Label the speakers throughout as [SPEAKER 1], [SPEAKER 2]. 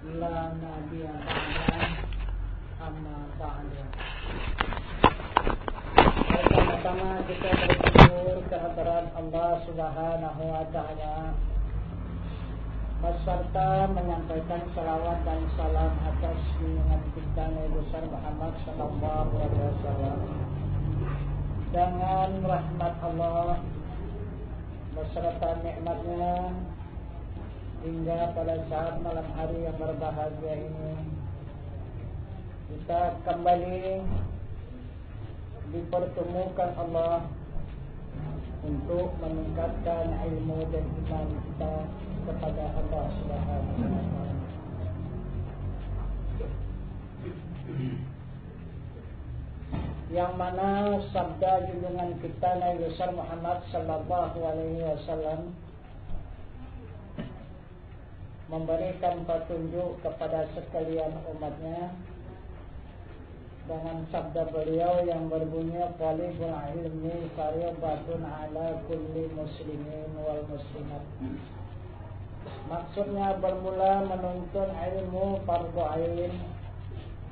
[SPEAKER 1] La nabiyya ba'da amma ba'da. Pertama-tama kita bersyukur kehadirat Allah Subhanahu wa taala beserta menyampaikan salawat dan salam atas junjungan kita Nabi besar Muhammad sallallahu alaihi wasallam. Dengan rahmat Allah beserta nikmatnya hingga pada saat malam hari yang berbahagia ini kita kembali dipertemukan Allah untuk meningkatkan ilmu dan iman kita kepada Allah Subhanahu wa taala. Yang mana sabda junjungan kita Nabi besar Muhammad sallallahu alaihi wasallam memberikan petunjuk kepada sekalian umatnya dengan sabda beliau yang berbunyi talibul ilmi fariidatun ala kulli muslimin wal muslimat. Maksudnya bermula menuntut ilmu fardu ain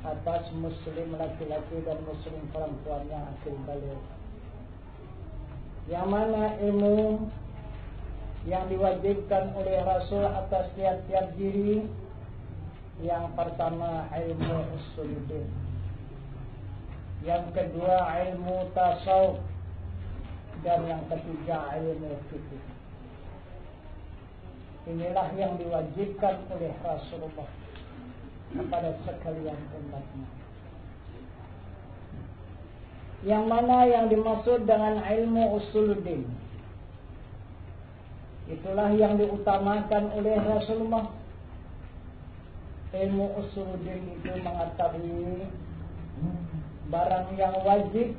[SPEAKER 1] atas muslim laki-laki dan muslim perempuan yang akil baligh. Yang mana ilmu yang diwajibkan oleh Rasul atas tiap-tiap diri, yang pertama ilmu usuluddin, yang kedua ilmu tasawuf, dan yang ketiga ilmu fikih. Inilah yang diwajibkan oleh Rasulullah kepada sekalian umatnya. Yang mana yang dimaksud dengan ilmu usuluddin, itulah yang diutamakan oleh Rasulullah. Ilmu usuluddin itu mengetahui barang yang wajib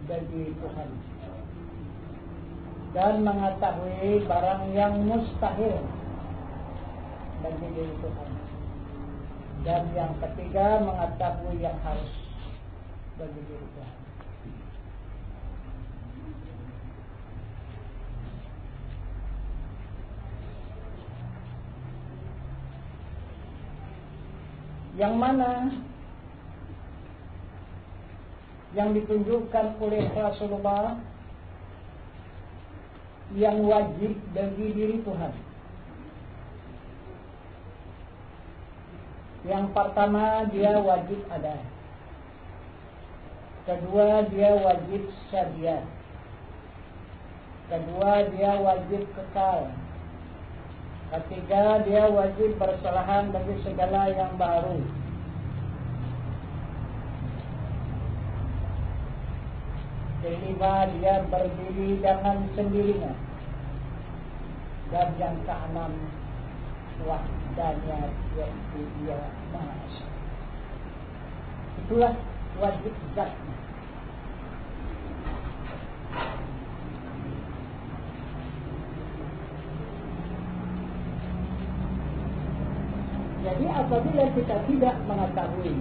[SPEAKER 1] bagi Tuhan dan mengetahui barang yang mustahil bagi diri Tuhan. Dan yang ketiga mengetahui yang harus bagi diri Tuhan. Yang mana yang ditunjukkan oleh Rasulullah yang wajib bagi diri Tuhan. Yang pertama dia wajib ada. Kedua dia wajib sedia. Kedua dia wajib kekal. Ketiga dia wajib bersalahan bagi segala yang baru. Kelima dia berdiri dengan sendirinya. Dan yang keenam wahdanya yaitu dia Maha Esa. Itulah wajib zatnya. Jadi apabila kita tidak mengetahui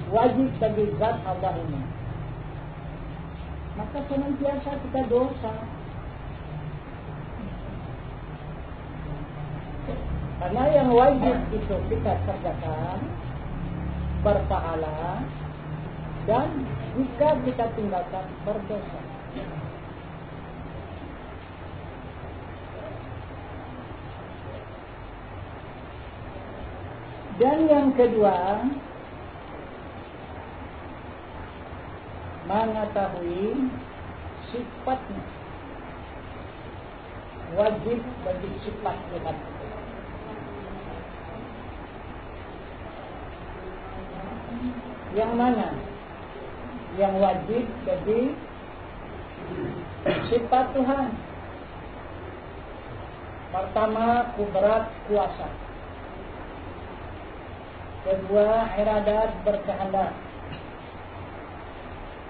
[SPEAKER 1] wajib bagi zat Allah ini, maka senantiasa kita dosa. Karena yang wajib itu kita kerjakan, berpahala, dan jika kita tinggalkan berdosa. Dan yang kedua, mengetahui sifatnya. Wajib bagi sifat Tuhan. Yang mana yang wajib bagi sifat Tuhan? Pertama, kudrat kuasa. Kedua, iradat berkehendak.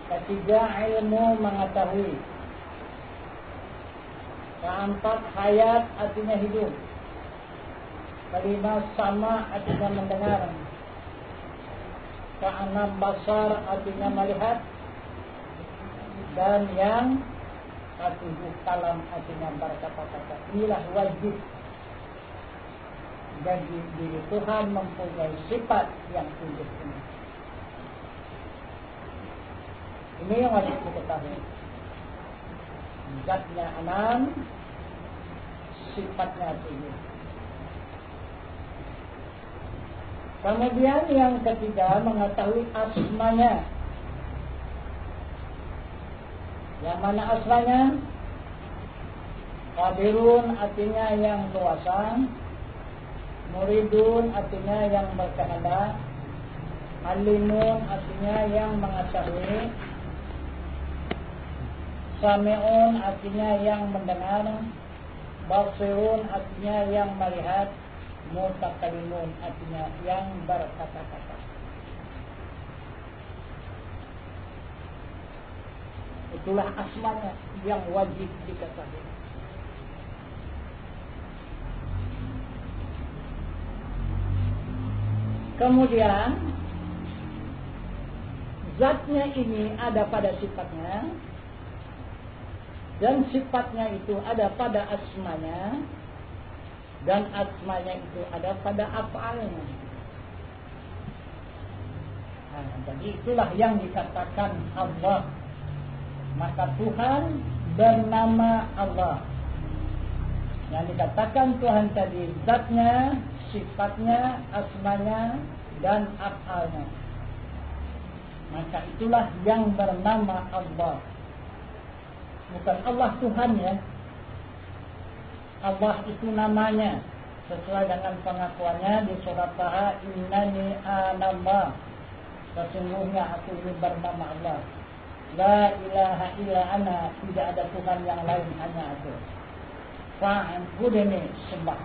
[SPEAKER 1] Ketiga, ilmu mengetahui. Keempat, hayat artinya hidup. Kelima, sama artinya mendengar. Keenam, basar artinya melihat. Dan yang ketujuh, kalam artinya berkata-kata. Inilah wajib Jadi diri Tuhan mempunyai sifat yang tunduk ini. Ini yang wajib diketahui. Zatnya enam, sifatnya tunduk. Kemudian yang ketiga, mengetahui asmanya. Yang mana asmanya? Qadirun artinya yang kuasa, muridun artinya yang berkehendak, alimun artinya yang mengetahui, sami'un artinya yang mendengar, basirun artinya yang melihat, mutakalimun artinya yang berkata-kata. Itulah asmanya yang wajib diketahui. Kemudian zatnya ini ada pada sifatnya, dan sifatnya itu ada pada asmanya, dan asmanya itu ada pada af'alnya. Nah, jadi itulah yang dikatakan Allah. Maka Tuhan bernama Allah. Yang dikatakan Tuhan tadi zatnya, sifatnya, asmanya, dan af'alnya. Maka itulah yang bernama Allah. Bukan Allah Tuhan ya. Allah itu namanya. Sesuai dengan pengakuannya di surat Taha, innani anallah. Sesungguhnya aku ini bernama Allah. La ilaha illa ana, tidak ada Tuhan yang lain, hanya aku. Fa'budni, sembah.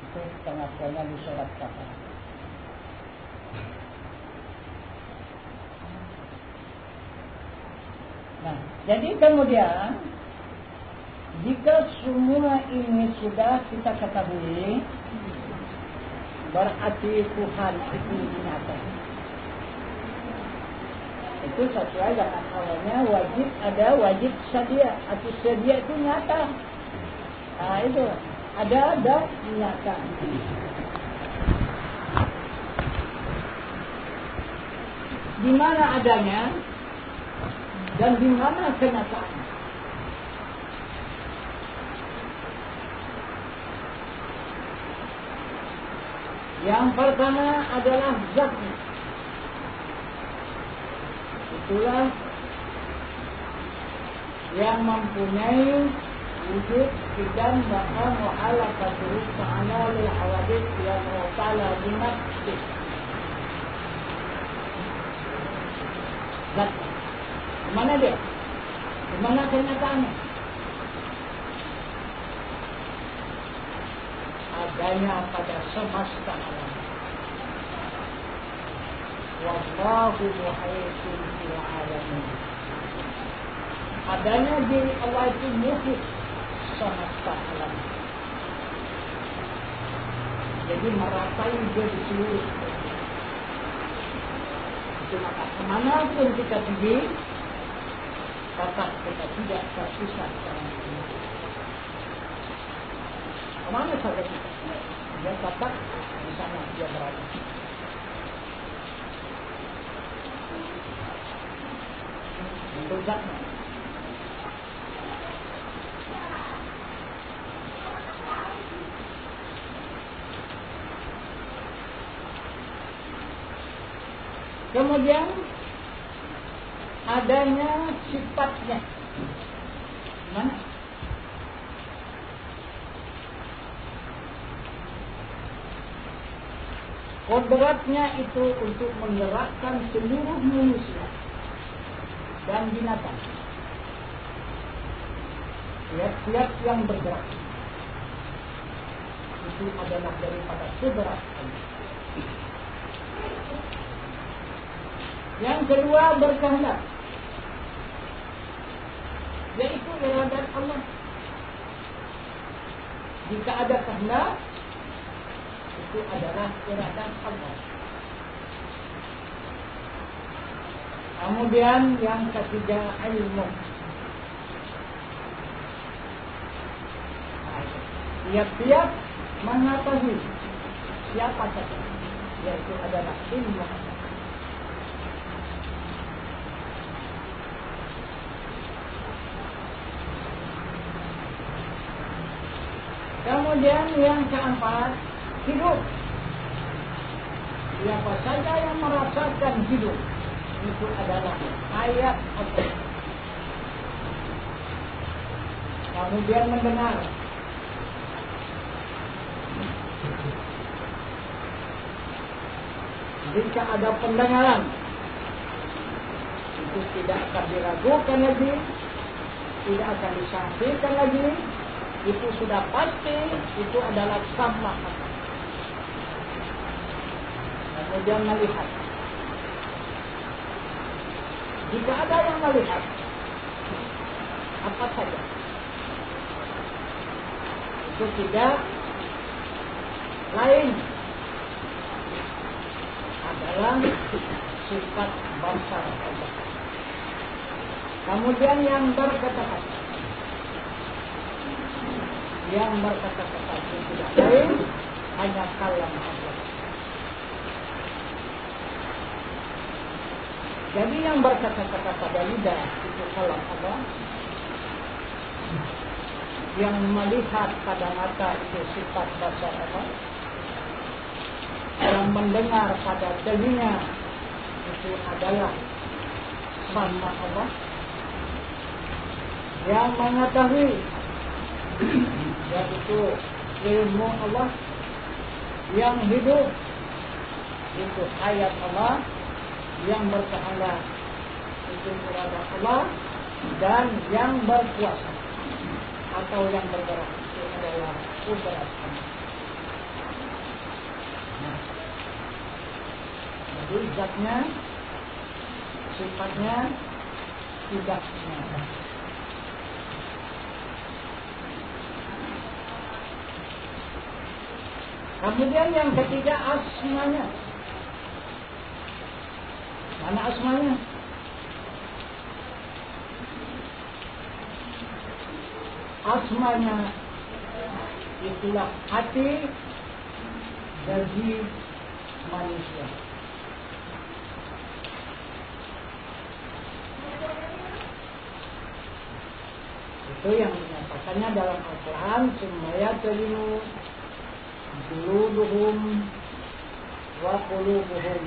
[SPEAKER 1] Itu pengakuannya di surat Taha. Nah, jadi kemudian jika semua ini sudah kita ketahui, berarti Tuhan itu nyata. Itu sesuai dengan awalnya wajib ada wajib sedia. Atau sedia itu nyata. Nah itu ada nyata. Di mana adanya dan di mana kenyataannya. Yang pertama adalah zatnya. Itulah yang mempunyai wujud dan maka mu'alaqatuhu ta'ala lil hawadith yang ta'ala binafsi. Zat. Mana dia? Di mana kenyataannya? Adanya pada semesta alam. Wallahu muhaitun fil alamin. Adanya diri Allah itu muhit semesta alam. Jadi meratai dia di seluruh. Itu maka kemanapun kita pergi, kata kita tidak tersisa dengan ini. Kemana saja kita? Dia kata di sana dia berada. Untuk zatnya. Kemudian adanya sifatnya. Mana? Kodratnya itu untuk menggerakkan seluruh manusia dan binatang. Tiap-tiap yang bergerak itu adalah daripada kudrat Allah. Yang kedua berkehendak, yaitu iradat Allah. Jika ada kehendak, itu adalah iradat Allah. Kemudian yang ketiga ilmu. Tiap-tiap mengetahui siapa saja, yaitu adalah ilmu. Kemudian yang keempat, hidup. Siapa saja yang merasakan hidup, itu adalah ayat Allah. Kemudian mendengar. Jika ada pendengaran, itu tidak akan diragukan lagi, tidak akan disangsikan lagi. Itu sudah pasti, itu adalah sama. Kemudian melihat. Jika ada yang melihat, apa saja, itu tidak lain adalah sifat basar Allah. Kemudian yang berkata-kata, itu tidak lain hanya kalam Allah. Jadi yang berkata-kata pada lidah itu kalam Allah. Yang melihat pada mata itu sifat basar Allah. Yang mendengar pada telinga itu adalah sama Allah. Yang mengetahui yaitu ilmu Allah. Yang hidup itu hayat Allah. Yang berkehendak itu iradah Allah. Dan yang berkuasa atau yang bergerak itu adalah kudrat Allah. Jadi zatnya, sifatnya tidak nyata. Kemudian yang ketiga, asmanya. Mana asmanya? Asmanya itulah hati bagi manusia. Itu yang dinyatakannya dalam Al-Quran, Summaya telinu juluduhum wa qulubuhum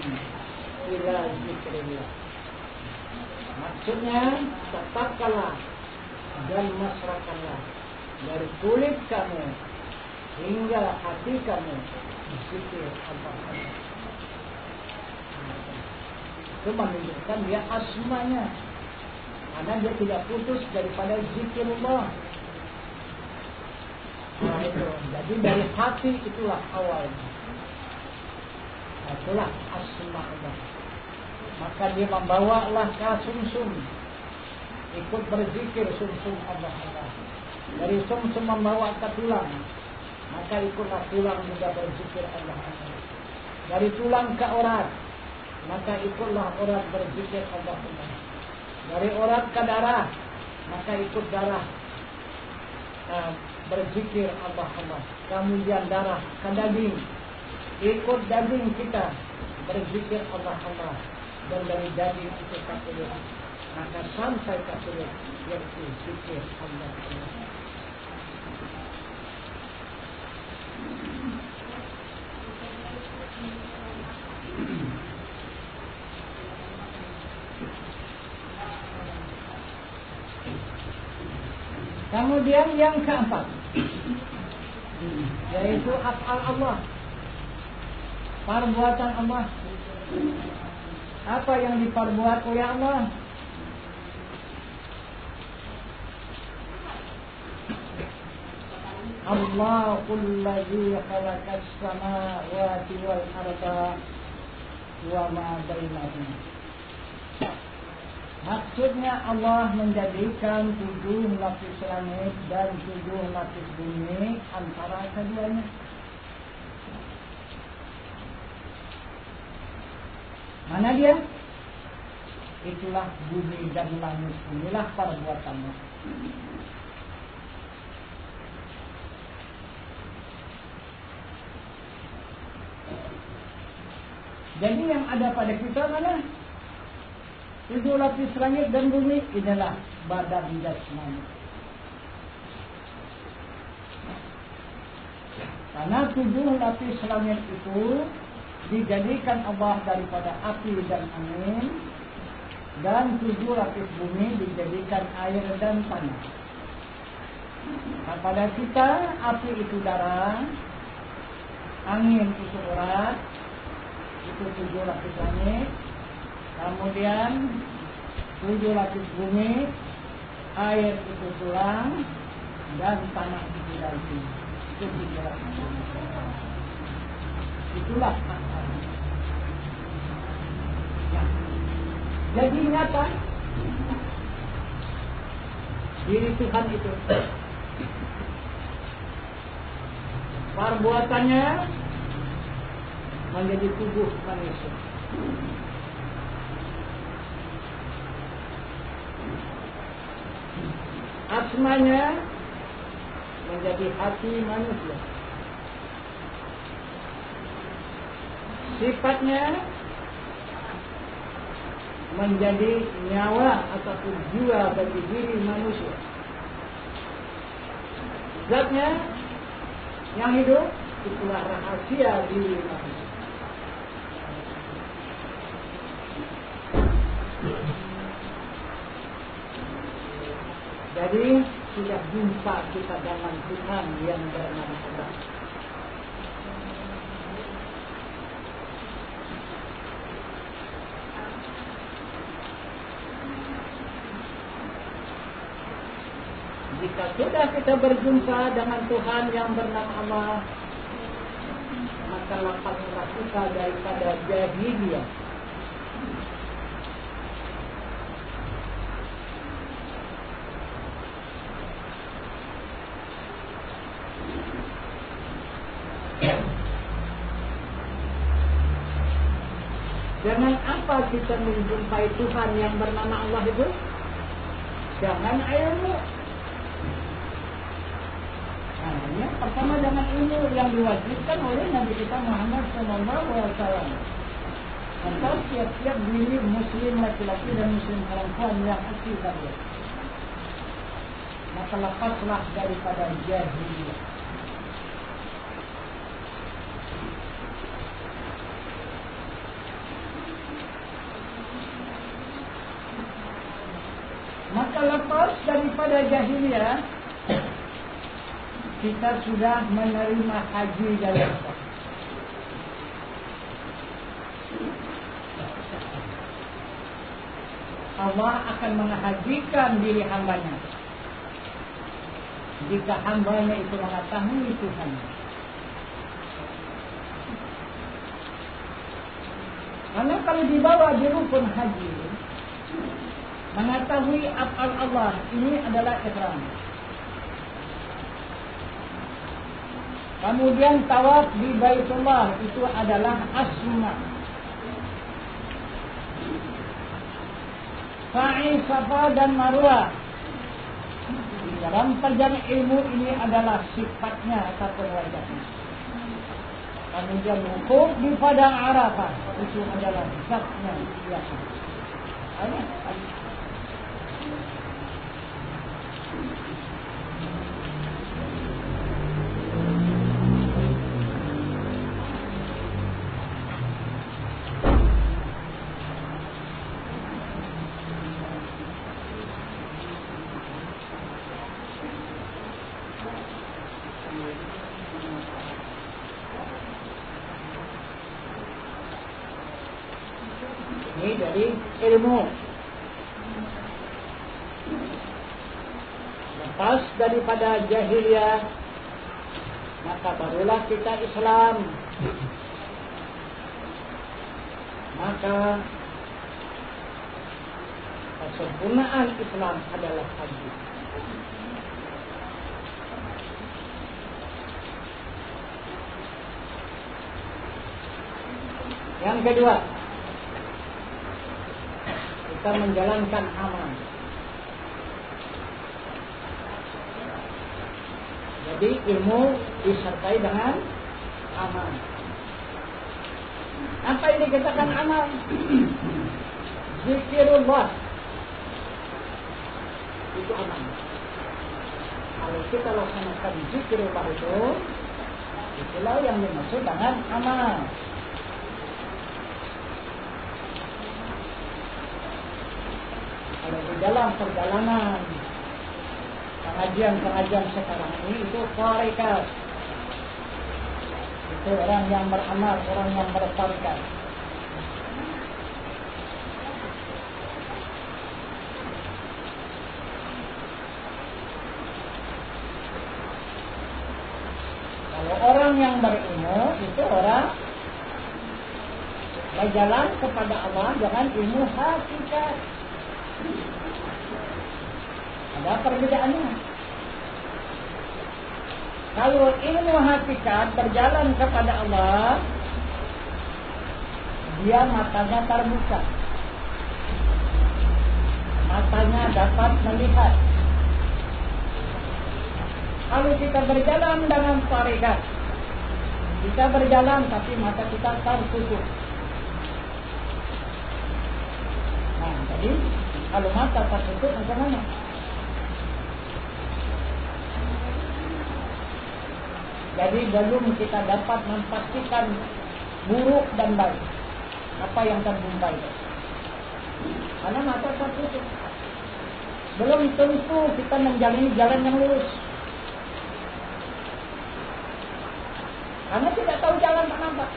[SPEAKER 1] ila zikrillah. Maksudnya, tetapkanlah dan masrakanlah dari kulit kamu hingga hati kamu zikir Allah. Itu menunjukkan dia asmanya, karena dia tidak putus daripada zikirullah. Nah itu, jadi dari hati itulah awalnya. Nah, itulah asma Allah. Maka dia membawalah ke sumsum, ikut berzikir sumsum Allah. Dari sumsum membawa ke tulang, maka ikutlah tulang juga berzikir Allah. Dari tulang ke urat, maka ikutlah urat berzikir Allah. Dari urat ke darah, maka ikut darah berzikir Allah. Kemudian darah ke daging, ikut daging kita berzikir Allah. Dan dari daging itu ke kulit, maka sampai ke kulit yaitu zikir Allah. Kemudian yang keempat, yaitu af'al Allah, perbuatan Allah. Apa yang diperbuat oleh Allah? Allahul ladzi khalaqas samawati wal arda wa ma bainahuma. Maksudnya Allah menjadikan 7 lapis langit dan 7 lapis bumi antara keduanya. Mana dia? Itulah bumi dan langit, inilah perbuatannya. Jadi yang ada pada kita mana? 7 lapis langit dan bumi adalah badan jasmani. Karena 7 lapis langit itu dijadikan Allah daripada api dan angin, dan 7 lapis bumi dijadikan air dan tanah. Nah, pada kita api itu darah, angin itu urat, itu 7 lapis langit, kemudian 7 lapis bumi, air itu tulang, dan tanah itu daging. Itu 7 lapis bumi. Itulah akal. Ya. Jadi nyata diri Tuhan itu perbuatannya menjadi tubuh manusia. Asmanya menjadi hati manusia. Sifatnya menjadi nyawa ataupun jiwa bagi diri manusia. Zatnya yang hidup itulah rahasia diri manusia. Jadi sudah jumpa kita dengan Tuhan yang bernama Allah. Jika sudah kita berjumpa dengan Tuhan yang bernama Allah, maka lepaslah kita daripada jahiliyah. Dengan apa kita menjumpai Tuhan yang bernama Allah itu? Jangan ilmu. Nah, pertama dengan ilmu yang diwajibkan oleh Nabi kita Muhammad SAW. Maka setiap diri muslim laki-laki dan muslim perempuan yang asli tadi, maka lepaslah daripada jahiliyah. Maka lepas daripada jahiliyah, kita sudah menerima haji dari Allah. Allah akan menghajikan diri hambanya jika hambanya itu mengetahui Tuhan. Karena kalau dibawa di rukun haji, mengetahui af'al Allah ini adalah ihram. Kemudian tawaf di Baitullah itu adalah asma. Sa'i, Safa dan Marwah. Di dalam perjalanan ilmu ini adalah sifatnya ataupun wajahnya. Kemudian wukuf di padang Arafah itu adalah zatnya biasa. Ini dari ilmu. Lepas daripada jahiliyah, maka barulah kita Islam. Maka kesempurnaan Islam adalah haji. Yang kedua, kita menjalankan amal. Jadi ilmu disertai dengan amal. Apa yang dikatakan amal? Zikirullah. Itu amal. Kalau kita laksanakan zikirullah itu, itulah yang dimaksud dengan amal. Kalau di dalam perjalanan pengajian sekarang ini itu tarekat. Itu orang yang beramal, orang yang bertarekat. Kalau orang yang berilmu itu orang berjalan kepada Allah dengan ilmu hakikat. Ada perbedaannya. Kalau ilmu hakikat berjalan kepada Allah, dia matanya terbuka, matanya dapat melihat. Kalau kita berjalan dengan tarekat, kita berjalan tapi mata kita tertutup. Nah, jadi kalau mata tertutup macam mana? Jadi belum kita dapat memastikan buruk dan baik apa yang terjumpai. Karena mata tertutup. Belum tentu kita menjalani jalan yang lurus. Karena tidak tahu jalan tak nampak.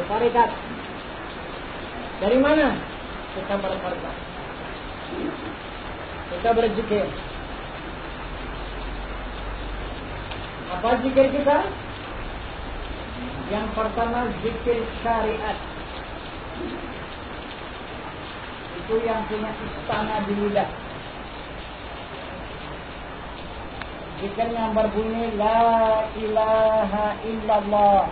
[SPEAKER 1] Tarekat. Dari mana kita bertarekat? Kita berzikir. Apa zikir kita? Yang pertama zikir syariat. Itu yang punya istana di lidah. Zikir yang berbunyi La ilaha illallah.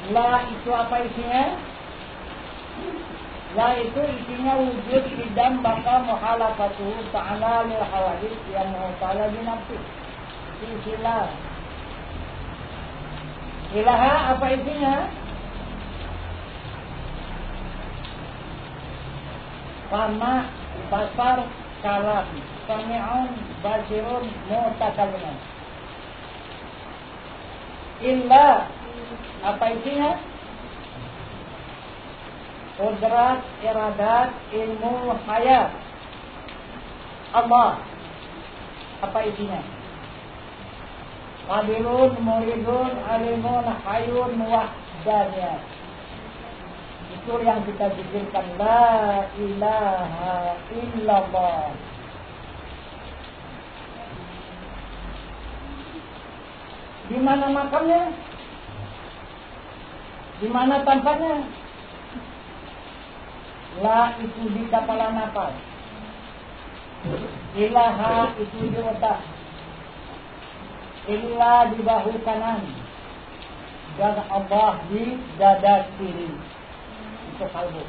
[SPEAKER 1] La itu apa isinya? La itu isinya wujud idam baka muhalafatuhu ta'ala lil hawadith yang muhtala binafsih. Itu isi la. Ilaha apa isinya? Sama basar kalam, sami'un basirun mutakallimun. Illa apa isinya? Qudrat, iradat, ilmu, hayat. Allah. Apa isinya? Qadirun, muridun, alimun, hayun, wahdaniyat. Itu yang kita zikirkan. La ilaha illallah. Di mana makamnya? Di mana tempatnya? La itu di kepala nafas. Ilaha itu di otak. Illa di bahu kanan. Dan Allah di dada kiri. Itu kalbu.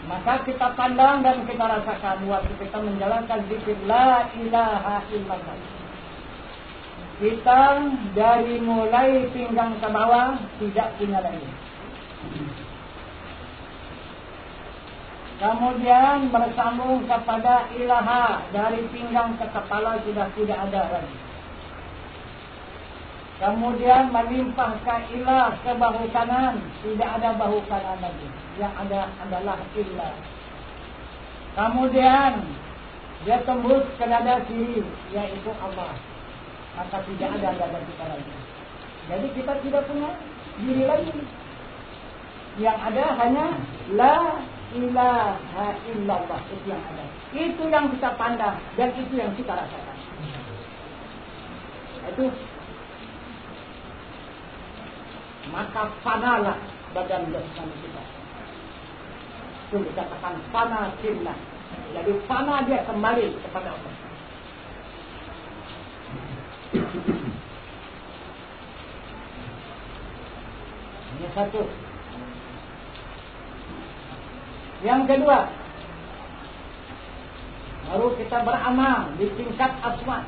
[SPEAKER 1] Maka kita pandang dan kita rasakan waktu kita menjalankan zikir La ilaha illallah. Kita dari mulai pinggang ke bawah tidak punya lagi. Kemudian bersambung kepada ilaha, dari pinggang ke kepala sudah tidak ada lagi. Kemudian melimpah ke ilah, ke bahu kanan, tidak ada bahu kanan lagi. Yang ada adalah ilah. Kemudian dia tembus ke dada kiri, yaitu Allah. Maka tidak ada dada kita lagi. Jadi kita tidak punya diri lagi. Yang ada hanya La ilaha illallah. Itu yang ada. Itu yang kita pandang dan itu yang kita rasakan. Itu maka fanalah badan jasmani kita. Itu dikatakan fana fillah. Jadi fana dia kembali kepada Allah. Ini satu. Yang kedua, baru kita beramal di tingkat asma.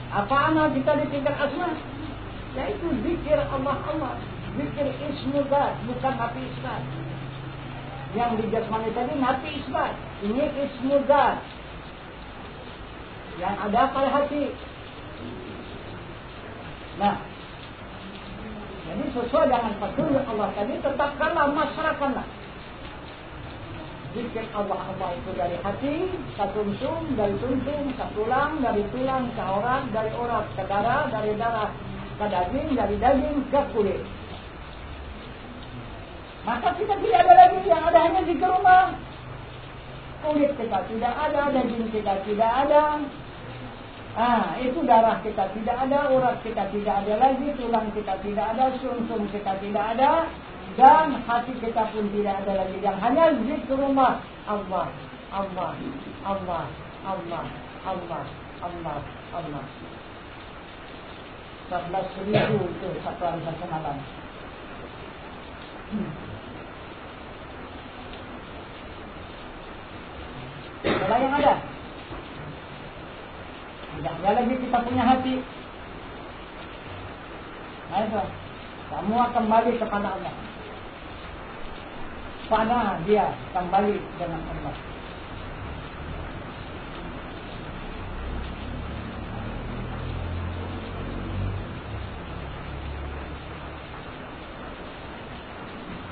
[SPEAKER 1] Apa amal kita di tingkat asma? Yaitu zikir Allah, zikir ismu zat, bukan nafi isbat. Yang di jasmani tadi nafi isbat, ini ismu zat yang ada pada hati. Nah, jadi sesuai dengan petunjuk Allah tadi, tetapkanlah, masyarakanlah zikir Allah itu dari hati, sumsum, dari sumsum, ke tulang, dari tulang ke orat, dari orat ke darah, dari darah ke daging, dari daging ke kulit. Maka kita tidak ada lagi, yang ada hanya zikir Allah. Kulit kita tidak ada, daging kita tidak ada. Itu darah kita tidak ada, urat kita tidak ada lagi, tulang kita tidak ada, sumsum kita tidak ada, dan hati kita pun tidak ada lagi. Yang hanya zikrullah, Allah, Allah, Allah, Allah, Allah, Allah, Allah. 11.000 itu satu hari satu malam. Itulah yang ada. Tidak ada lagi kita punya hati. Nah itu, semua kembali kepada Allah. Pada dia kembali dengan Allah.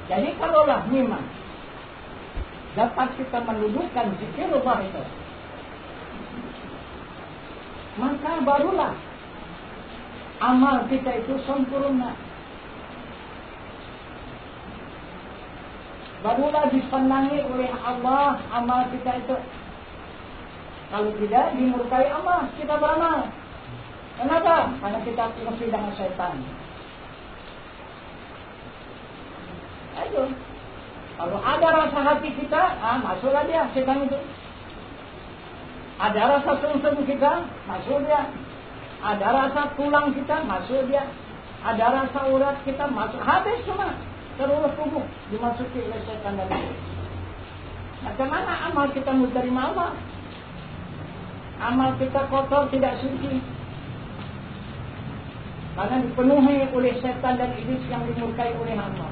[SPEAKER 1] Jadi kalaulah memang dapat kita mendudukkan zikirullah itu, maka barulah amal kita itu sempurna. Barulah disenangi oleh Allah amal kita itu. Kalau tidak, dimurkai Allah kita beramal. Kenapa? Karena kita mesti dengan setan. Ayo. Kalau ada rasa hati kita, masuklah dia setan itu. Ada rasa sumsum kita, masuk dia. Ada rasa tulang kita, masuk dia. Ada rasa urat kita, masuk. Habis semua. Seluruh tubuh dimasuki oleh setan dan itu. Macam mana amal kita menerima Allah? Amal kita kotor, tidak suci. Karena dipenuhi oleh setan dan iblis yang dimurkai oleh Allah.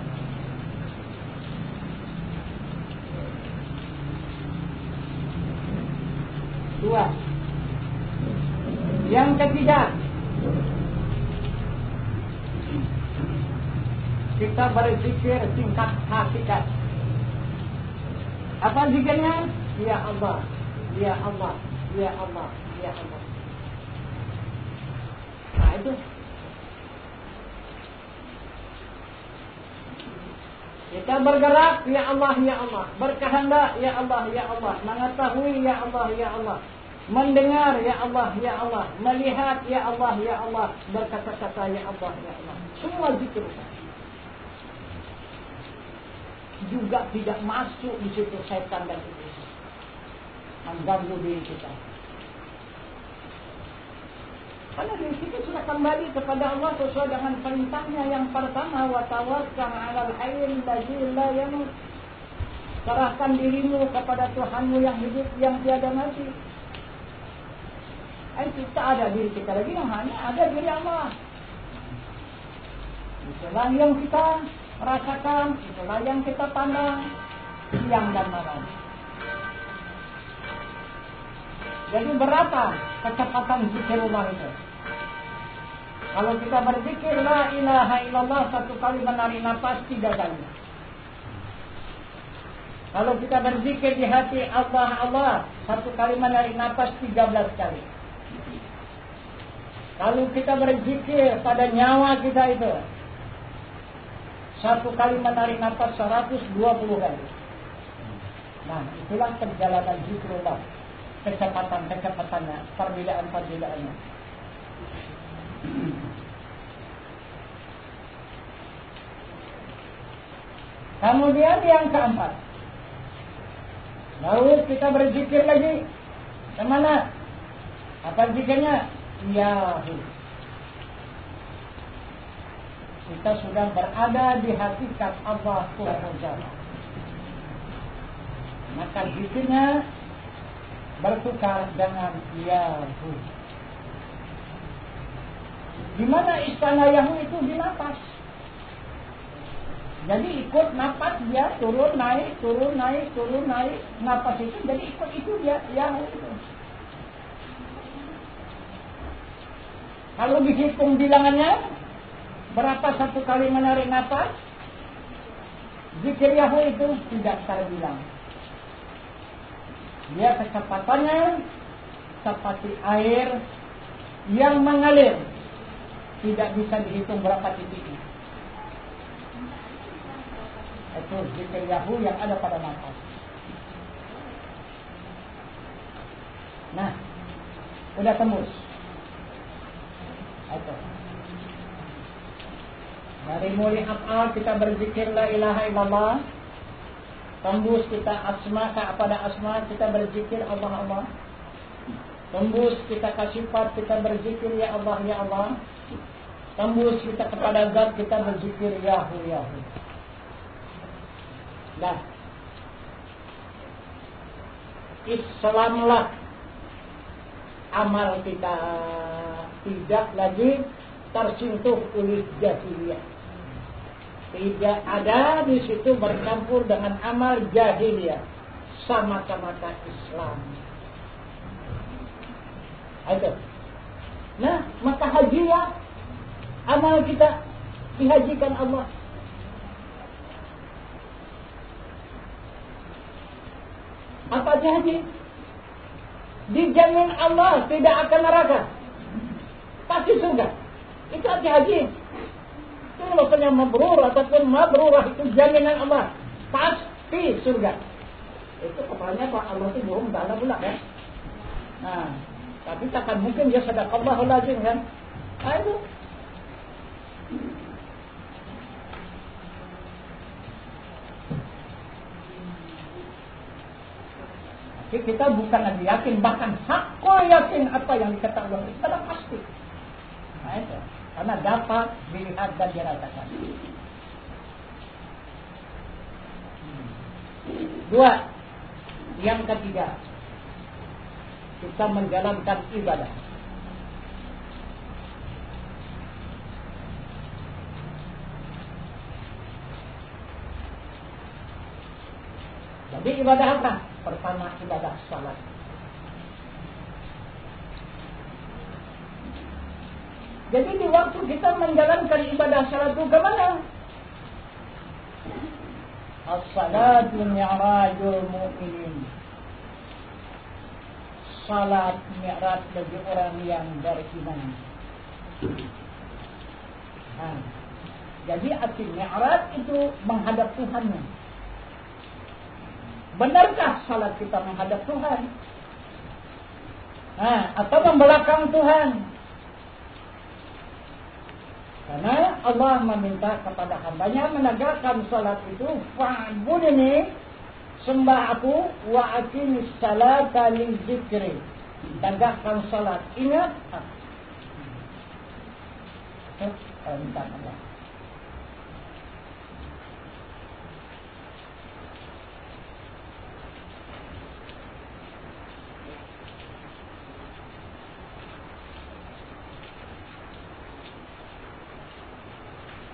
[SPEAKER 1] Dua. Yang ketiga, kita berzikir tingkat hakikat. Apa zikirnya? Ya Allah, Ya Allah, Ya Allah, Ya Allah. Nah itu. Kita bergerak, Ya Allah, Ya Allah. Berkehendak, Ya Allah, Ya Allah. Mengetahui, Ya Allah, Ya Allah. Mendengar, Ya Allah, Ya Allah. Melihat, Ya Allah, Ya Allah. Berkata-kata, Ya Allah, Ya Allah. Semua zikir. Juga tidak masuk di situ setan dan iblis mengganggu diri kita. Karena diri kita sudah kembali kepada Allah sesuai dengan perintahnya yang pertama, wa tawakkal 'alal hayyil ladzi la yamut. Serahkan dirimu kepada Tuhanmu yang hidup, yang tiada mati. Kita ada diri kita lagi, yang hanya ada diri Allah. Itulah yang kita rasakan, itulah yang kita pandang siang dan malam. Jadi berapa kecepatan zikirullah itu? Kalau kita berzikir la ilaha illallah satu kali menarik nafas 3 kali. Kalau kita berzikir di hati Allah Allah satu kali menarik nafas 13 kali. Kalau kita berzikir pada nyawa kita itu satu kali menarik nafas 120 kali. Nah, itulah perjalanan zikrullah. Kecepatan-kecepatannya, perbedaan-perbedaannya. Kemudian yang keempat, baru kita berzikir lagi. Kemana? Apa zikirnya? Yahu. kita sudah berada di hakikat Allah Subhanahu. Maka zikirnya bertukar dengan Yahu. Di mana istana Yahu itu di napas. Jadi ikut napas dia turun naik, turun naik, turun naik. Napas itu jadi ikut itu dia Yahu itu. Kalau dihitung bilangannya, berapa satu kali menarik nafas? Zikir Yahu itu tidak terbilang. Dia kecepatannya seperti air yang mengalir. Tidak bisa dihitung berapa titiknya. Itu zikir Yahu yang ada pada nafas. Nah, udah tembus. Itu. Dari mulai af'al kita berzikir la ilaha illallah. Tembus kita asma kepada asma, kita berzikir Allah Allah. Tembus kita ke sifat, kita berzikir ya Allah ya Allah. Tembus kita kepada zat, kita berzikir Yahu Yahu. Nah, Islamlah amal kita tidak lagi tersentuh oleh jahiliyah. Tidak ada di situ bercampur dengan amal jahiliyah. Sama-sama Islam. Itu. Nah, maka hajilah amal kita dihajikan Allah. Apa haji? Dijamin Allah tidak akan neraka. Pasti surga. Itu arti haji. Itu maksudnya mabrur ataupun mabrurah, itu jaminan Allah. Pasti surga. Itu kepalanya Pak Allah itu bohong, tak ada pula kan. Nah, tapi takkan mungkin dia sadaqallahul lazim kan. Nah, itu. Jadi kita bukan lagi yakin, bahkan hakul yakin apa yang dikatakan Allah itu adalah pasti. Nah, itu. Karena dapat dilihat dan dirasakan. Dua, yang ketiga, kita menjalankan ibadah. Jadi ibadah apa? Pertama ibadah salat. Jadi di waktu kita menjalankan ibadah salat itu kemana? As-salatu mi'rajul mu'minin. Salat mi'raj bagi orang yang beriman. Nah, jadi arti mi'raj itu menghadap Tuhannya. Benarkah salat kita menghadap Tuhan? Nah, atau membelakang Tuhan? Karena Allah meminta kepada hambanya menegakkan salat itu, fa'budni, sembah aku, wa aqimis salata li dzikri. Tegakkan salat, ingat aku. Perintah Allah.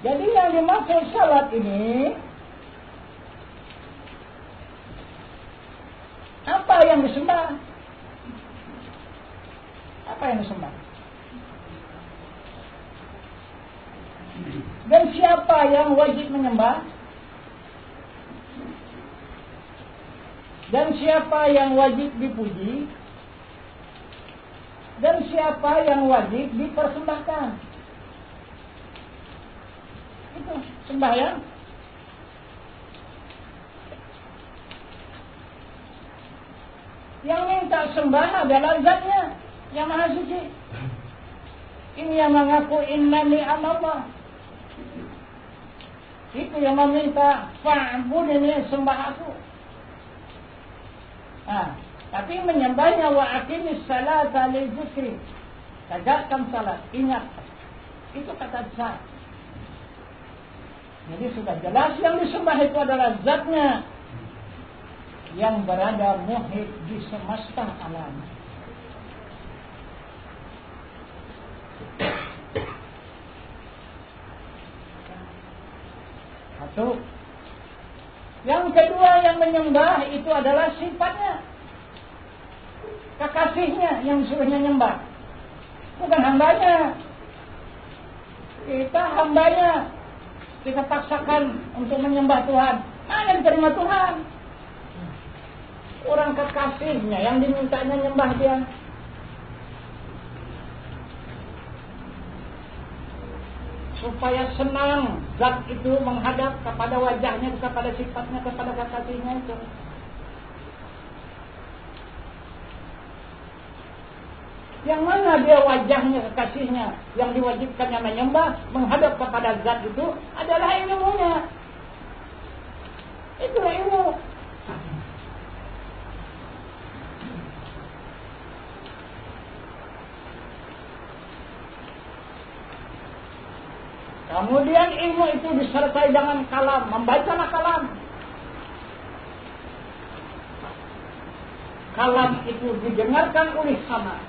[SPEAKER 1] Jadi yang dimaksud salat ini, apa yang disembah? Apa yang disembah? Dan siapa yang wajib menyembah? Dan siapa yang wajib dipuji? Dan siapa yang wajib dipersembahkan? Itu sembahyang. Yang minta sembah adalah zatnya yang maha suci. Ini yang mengaku innani anallah. Itu yang meminta fa'budni, sembah aku. Nah, tapi menyembahnya wa aqimis salata li dzikri. Tegakkan salat, ingat. Itu kata zat. Jadi sudah jelas yang disembah itu adalah zatnya yang berada muhit di semesta alam. Satu. Yang kedua yang menyembah itu adalah sifatnya, kekasihnya yang suruhnya nyembah, bukan hambanya. Kita hambanya, kita paksakan untuk menyembah Tuhan, mana diterima Tuhan? Orang kekasihnya yang dimintanya nyembah dia. Supaya senang zat itu menghadap kepada wajahnya, kepada sifatnya, kepada kekasihnya itu. Yang mana dia wajahnya, kekasihnya, yang diwajibkannya menyembah, menghadap kepada zat itu adalah ilmunya. Itulah ilmu. Kemudian ilmu itu disertai dengan kalam, membacalah kalam. Kalam itu didengarkan oleh sama,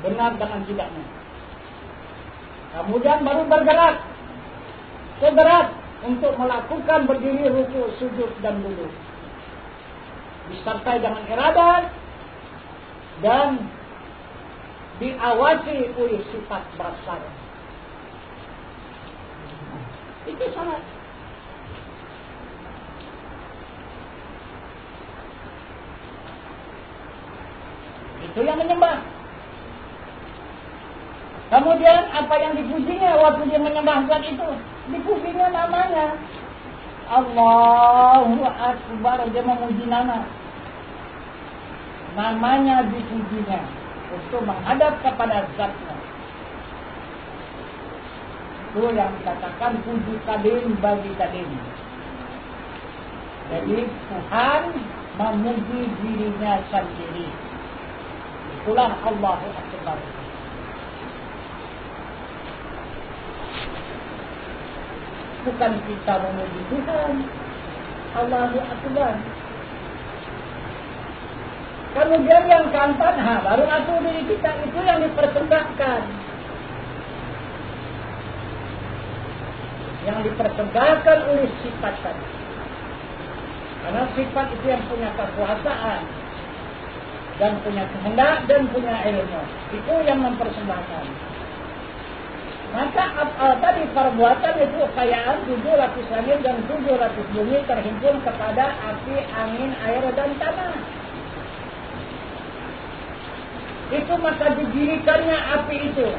[SPEAKER 1] benar dengan tidaknya. Kemudian baru bergerak untuk melakukan berdiri, ruku, sujud dan duduk. Disertai dengan iradat dan diawasi oleh sifat basar. Itu salat. Itu yang menyembah. Kemudian apa yang dipujinya waktu dia menyembah zat itu? Dipujinya namanya. Allahu Akbar, dia memuji nama. Namanya dipujinya untuk menghadap kepada zatnya. Itu yang dikatakan puji kadim bagi kadim. Jadi Tuhan memuji dirinya sendiri. Itulah Allahu Akbar. Bukan kita memuji Tuhan. Allahu Akbar. Kemudian yang keempat, baru aku diri kita itu yang dipersembahkan. Yang dipersembahkan oleh sifat tadi. Karena sifat itu yang punya kekuasaan dan punya kehendak dan punya ilmu. Itu yang mempersembahkan. Maka tadi perbuatan itu kekayaan 7 lapis langit dan 7 lapis bumi terhimpun kepada api, angin, air dan tanah. Itu maka didirikannya api itu.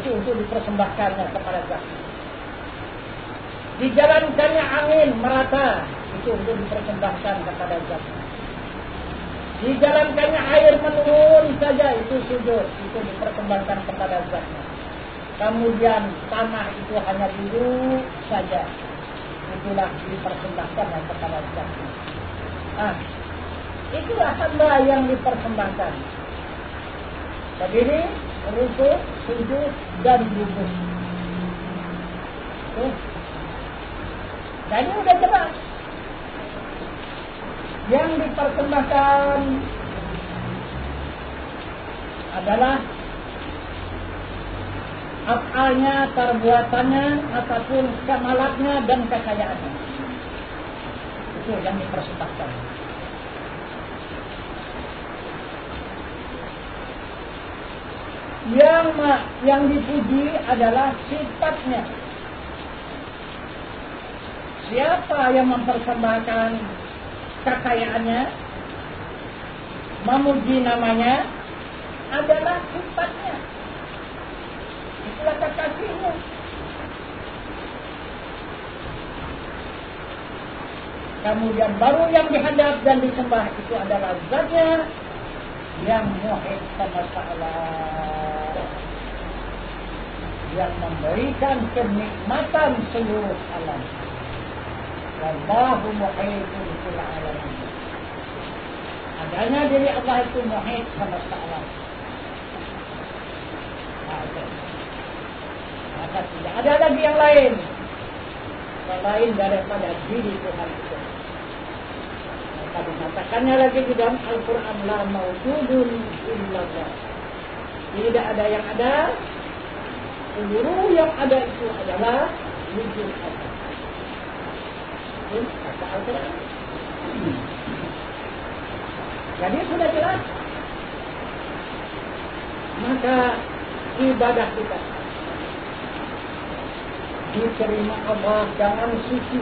[SPEAKER 1] Itu untuk dipersembahkannya kepada zat. Dijalankannya angin merata, itu untuk dipersembahkan kepada zat. Dijalankannya air menurun saja, itu sujud, itu dipersembahkan kepada zatnya. Kemudian tanah itu hanya duduk saja, itulah dipersembahkan kepada zatnya. Itulah hamba yang dipersembahkan. Berdiri, rukuk, sujud dan duduk. Jadi udah jelas. Yang dipersembahkan adalah afalnya, perbuatannya, ataupun kemalatnya dan kekayaannya. Itu yang dipersembahkan. Yang dipuji adalah sifatnya. Siapa yang mempersembahkan kekayaannya, memuji namanya, adalah sifatnya. Itulah kekasihnya. Kemudian baru yang dihadap dan disembah itu adalah zatnya yang muhit semesta alam, yang memberikan kenikmatan seluruh alam. Wallahu muhitun bil alamin. Adanya diri Allah itu muhit semesta alam. Maka tidak ada lagi yang lain selain daripada diri Tuhan itu. Maka dikatakannya lagi di dalam Al-Quran, la mawjudun illallah. Tidak ada yang ada, seluruh yang ada itu adalah wujud Allah. Itu kata Al-Quran. Jadi sudah jelas. Maka ibadah kita diterima Allah dengan suci,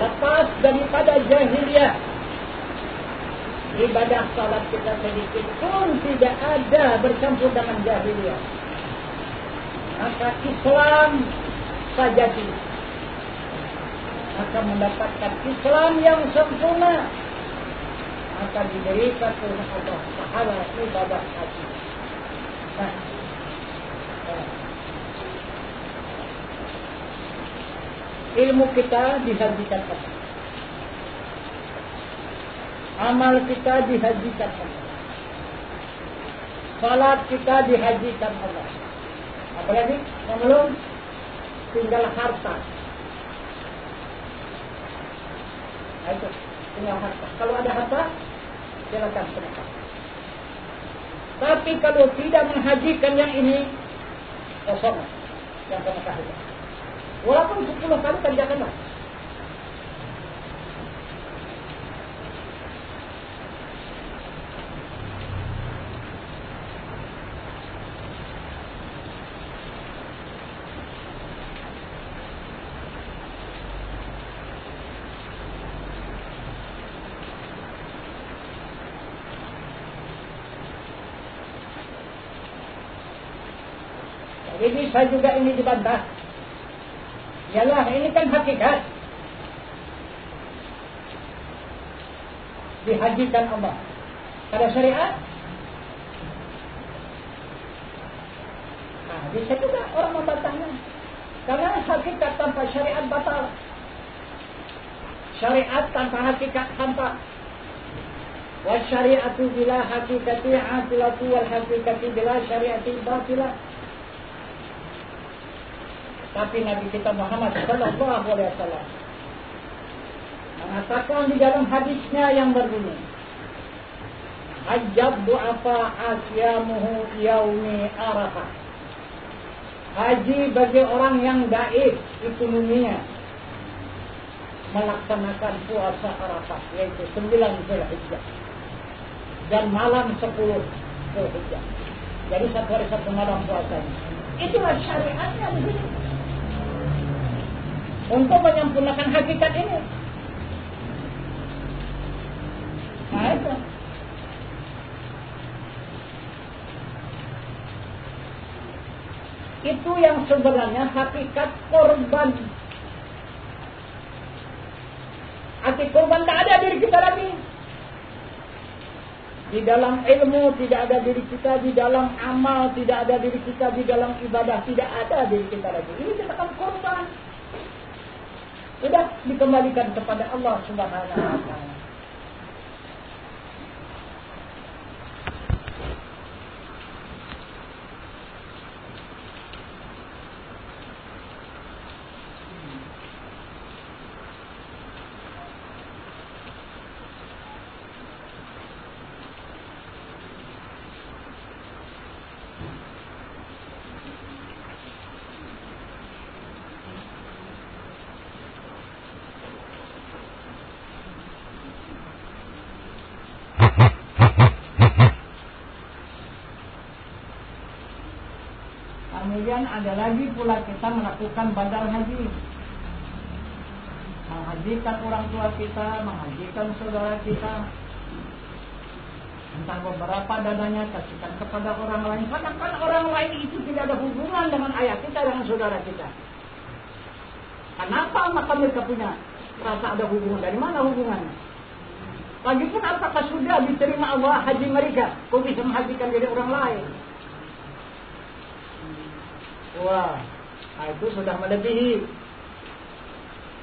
[SPEAKER 1] lepas daripada jahiliyah. Ibadah salat kita sedikit pun tidak ada bercampur dengan jahiliyah. Maka Islam sajati akan mendapatkan Islam yang sempurna, maka diberikan oleh Allah pahala ibadah haji. Nah, ilmu kita dihajikan Allah, amal kita dihajikan Allah, salat kita dihajikan Allah. Apalagi yang belum, tinggal harta. Nah, itu tinggal harta. Kalau ada harta, silakan sedekah. Tapi kalau tidak menghajikan yang ini, kosong yang sedekah itu. Walaupun 10 kali kerjakanlah. Jadi saya juga ini dibantah. Yalah, ini kan hakikat. Dihajikan Allah. Ada syariat. Nah, bisa juga orang membantahnya. Karena hakikat tanpa syariat batal. Syariat tanpa hakikat hampa. Wa syariatu bila hakikati atilatu wal hakikati bila syariati batilah. Tapi Nabi kita Muhammad sallallahu alaihi wasallam mengatakan di dalam hadisnya yang berbunyi, Hajjab du'afa asyamuhu yaumi Arafah. Haji bagi orang yang daif ekonominya melaksanakan puasa Arafah, yaitu 9 Zulhijjah dan malam 10 Zulhijjah. Jadi 1 hari 1 malam puasanya. Itulah syariatnya begini. Untuk menyempurnakan hakikat ini. Nah itu. Itu yang sebenarnya hakikat korban. Arti korban tak ada diri kita lagi. Di dalam ilmu tidak ada diri kita, di dalam amal tidak ada diri kita, di dalam ibadah tidak ada diri kita lagi. Ini kita akan korban. Sudah dikembalikan kepada Allah Subhanahu wa taala. Kemudian ada lagi pula kita melakukan badal haji, menghajikan orang tua kita, menghajikan saudara kita. Entah beberapa dananya kasihkan kepada orang lain. Kadang-kadang orang lain itu tidak ada hubungan dengan ayah kita, dengan saudara kita. Kenapa maka mereka punya rasa ada hubungan? Dari mana hubungannya? Lagipun apakah sudah diterima Allah haji mereka? Kau bisa menghajikan dari orang lain? Wah, itu sudah melebihi.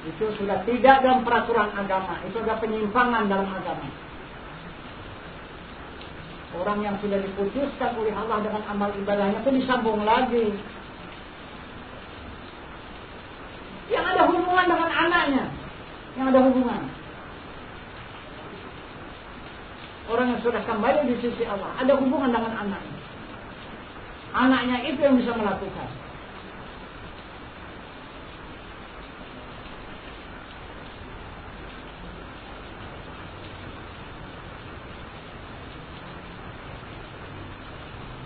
[SPEAKER 1] Itu sudah tidak dalam peraturan agama. Itu sudah penyimpangan dalam agama. Orang yang sudah diputuskan oleh Allah dengan amal ibadahnya itu disambung lagi. memang ada hubungan. Orang yang sudah kembali di sisi Allah ada hubungan dengan anaknya. Anaknya itu yang bisa melakukan.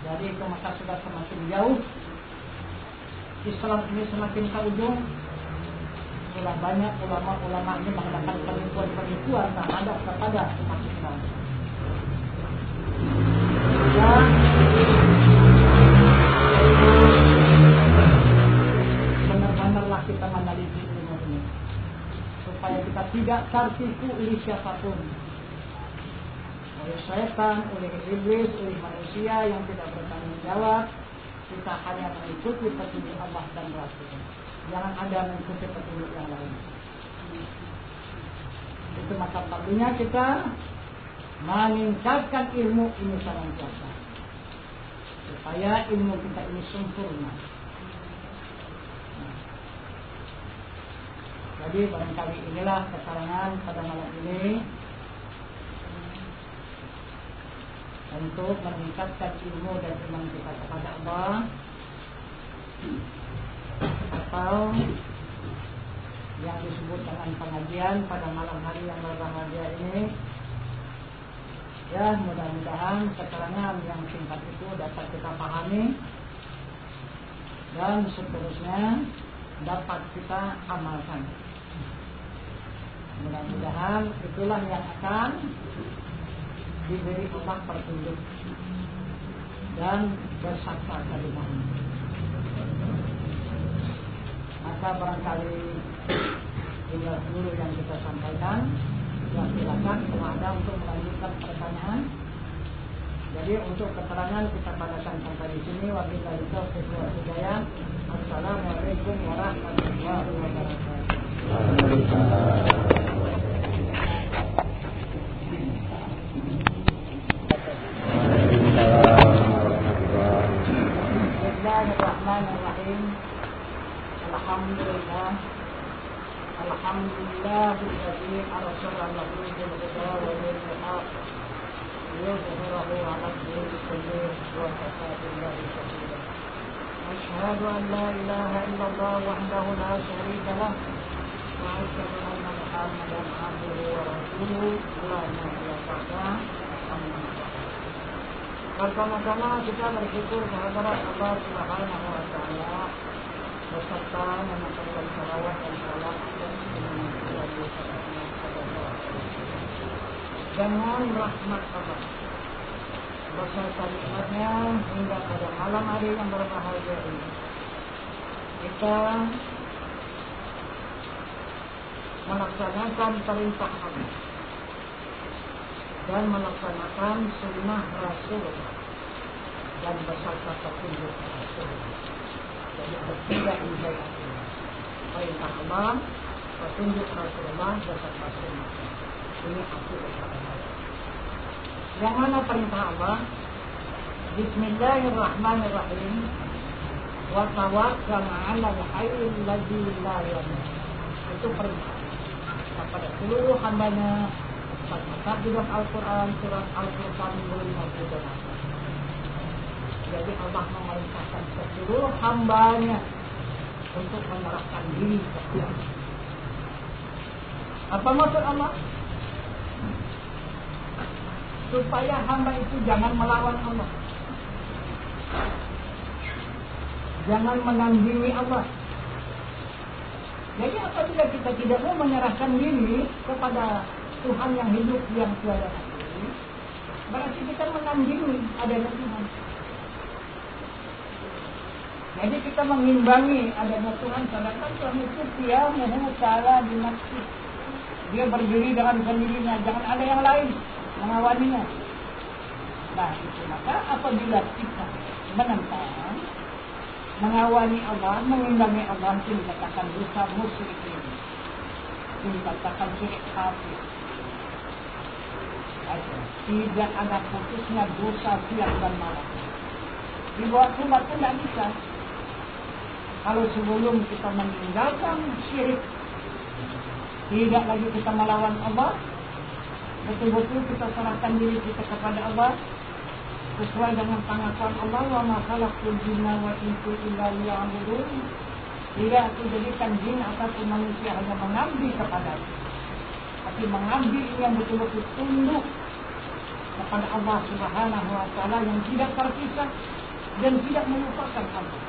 [SPEAKER 1] Jadi itu maka sudah semakin jauh Islam ini semakin ke ujung. Sudah banyak ulama-ulama ini mengadakan penipuan terhadap kepada umat Islam. Dan benar-benarlah kita meneliti ilmu ini supaya kita tidak tertipu oleh siapapun, oleh syaitan, oleh iblis, oleh manusia yang tidak bertanggung jawab. Kita hanya mengikuti petunjuk Allah dan Rasul. Jangan ada mengikuti petunjuk yang lain. Itu maka perlunya kita meningkatkan ilmu ini senantiasa supaya ilmu kita ini sempurna. Jadi barangkali inilah keterangan pada malam ini untuk meningkatkan ilmu dan iman kita kepada Allah, atau yang disebut dengan pengajian pada malam hari yang berbahagia ini. Ya, mudah-mudahan keterangan yang singkat itu dapat kita pahami dan seterusnya dapat kita amalkan. Mudah-mudahan itulah yang akan diberi Allah petunjuk dan bersaksa kalimah. Maka barangkali ini dulu yang kita sampaikan. Ya, silakan kalau ada untuk melanjutkan pertanyaan. Jadi untuk keterangan kita padakan sampai di sini. Wabillahi taufiq wal hidayah. Assalamualaikum warahmatullahi wabarakatuh. Bismillahirrahmanirrahim. Alhamdulillahilladzi arsalahu bil huda wa dinil haq liyudhhirahu 'ala ad-dini kullihi wa kafa billahi shahida. Asyhadu an la ilaha illallah wahdahu la syarika lah wa asyhadu anna Muhammadan 'abduhu wa rasuluhu la nabiyya ba'dahu. Pertama-tama kita bersyukur kehadirat Allah Subhanahu wa taala beserta memohon salawat dan salam dengan rahmat Allah beserta nikmatnya hingga pada malam hari yang berbahagia ini kita melaksanakan perintah Allah dan melaksanakan sunnah Rasulullah dan beserta petunjuk Rasulullah. Jadi bertiga ini perintah Allah, petunjuk Rasulullah, beserta sunnah. Ini akidah Allah. Yang mana perintah Allah? Bismillahirrahmanirrahim. Wa tawakkal 'alal hayyil ladzi la yamut. Itu perintah kepada seluruh hambanya. Maka di dalam Al-Quran, surat Al-Furqan 58. Jadi Allah memerintahkan seluruh hambanya untuk menyerahkan diri kepada Allah. Apa maksud Allah? Supaya hamba itu jangan melawan Allah, jangan menandingi Allah. Jadi apabila kita tidak mau menyerahkan diri kepada Tuhan yang hidup yang tiada mati, berarti kita menandingi adanya Tuhan. Jadi kita mengimbangi adanya Tuhan, sedangkan Tuhan itu qiyamuhu ta'ala binafsi. Dia berdiri dengan sendirinya, jangan ada yang lain mengawalinya. Nah itu maka apabila kita menentang, mengawali Allah, mengimbangi Allah, itu dikatakan dosa musyrikin, itu dikatakan syirik kafir. Tidak ada putusnya dosa siang dan malam. Dibuat sunat pun tidak bisa. Kalau sebelum kita meninggalkan syirik, Tidak lagi kita melawan Allah, betul-betul kita serahkan diri kita kepada Allah sesuai dengan pengakuan Allah, wa ma khalaqtul jinna wal insa illa liya'budun. Tidak aku jadikan jin ataupun manusia hanya mengabdi kepadaku, tapi mengabdi yang betul-betul tunduk kepada Allah Subhanahu wa Ta'ala yang tidak terpisah dan tidak melupakan Allah.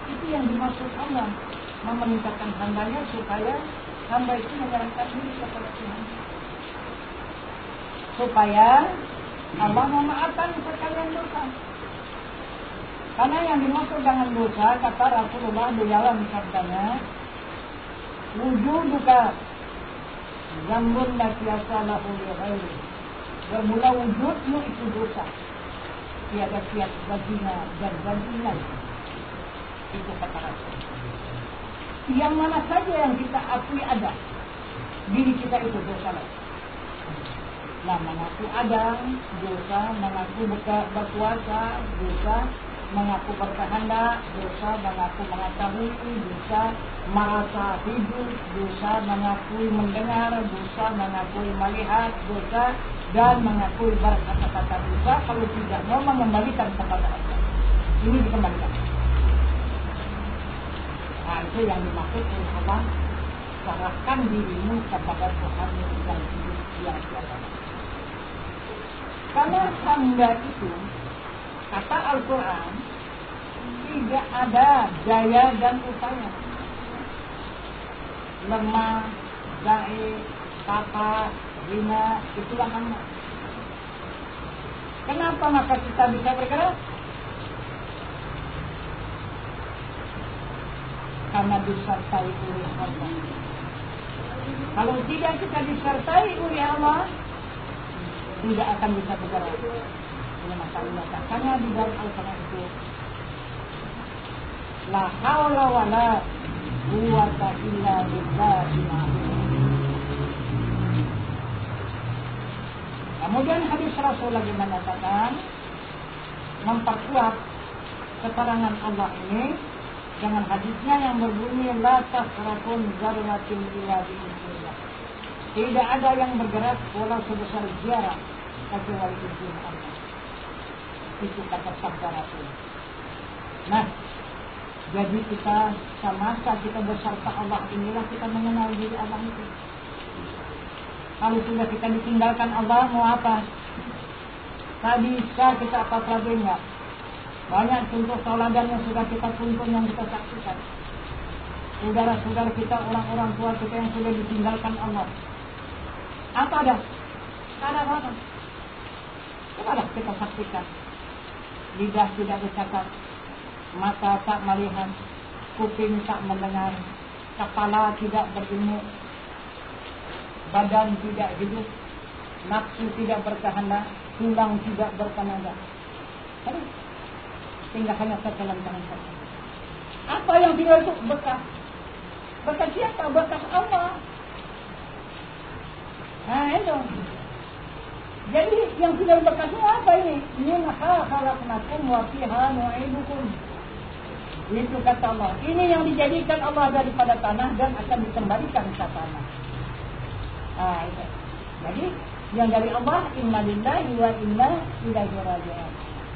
[SPEAKER 1] Itu yang dimaksud Allah memerintahkan hambanya supaya hamba itu menyerahkan diri kepada Tuhan, supaya Allah memaafkan sekalian dosa. Karena yang dimaksud dengan dosa, kata Rasulullah di dalam sabdanya, wujuduka zambun la qiyasa lahu li ghairi. Bermula wujudmu itu dosa, tiada kias baginya dan baginya. Itu kata Rasulullah. Yang mana saja yang kita akui ada, diri kita itu dosa lagi. Nah, mengaku ada dosa, mengaku berpuasa dosa, mengaku berkehendak dosa, mengaku mengetahui dosa, merasa hidup dosa, mengakui mendengar dosa, mengakui melihat dosa, dan mengakui berkata-kata dosa. Kalau tidak mau mengembalikan kepada Allah, ini dikembalikan. Nah, itu yang dimaksud oleh Allah, serahkan dirimu kepada Tuhan yang hidup yang tiada. Karena hamba itu, kata Al-Quran, tidak ada daya dan upaya. Lemah, da'i, kata, hina, itulah hamba. Kenapa maka kita bisa bergerak? Karena disertai oleh Allah. Kalau tidak kita disertai oleh Allah, tidak akan bisa bergerak. Ini masalah. Karena di dalam Al-Quran itu, la haula wa la quwwata illa billahi. Kemudian hadis Rasul lagi mengatakan, memperkuat keterangan Allah ini dengan hadisnya yang berbunyi la tasrakun zarratin illa bi'idznillah. Tidak ada yang bergerak walau sebesar zarah kecuali izin Allah. Itu kata sabda Rasul. Nah, jadi kita semasa kita beserta Allah inilah kita mengenal diri Allah itu. Kalau sudah kita ditinggalkan Allah, mau apa? Tak bisa kita apa lagi enggak. Banyak contoh tauladan yang sudah kita tuntun, yang kita saksikan. Saudara-saudara kita, orang-orang tua kita yang sudah ditinggalkan Allah. Apa ada? Tak ada apa-apa. Cobalah kita saksikan. Lidah tidak bercakap, mata tak melihat, kuping tak mendengar, kepala tidak berilmu, badan tidak hidup, nafsu tidak berkehendak, tulang tidak bertenaga. Tinggal hanya setelan tangan saja. Apa yang tinggal itu? Bekas. Bekas siapa? Bekas Allah. Nah itu. Jadi yang tinggal bekasnya apa ini? Minha khalaqnakum wa fiha nu'idukum. Itu kata Allah. Ini yang dijadikan Allah daripada tanah dan akan dikembalikan ke tanah. Nah itu. Jadi yang dari Allah, inna lillahi wa inna ilaihi raji'un.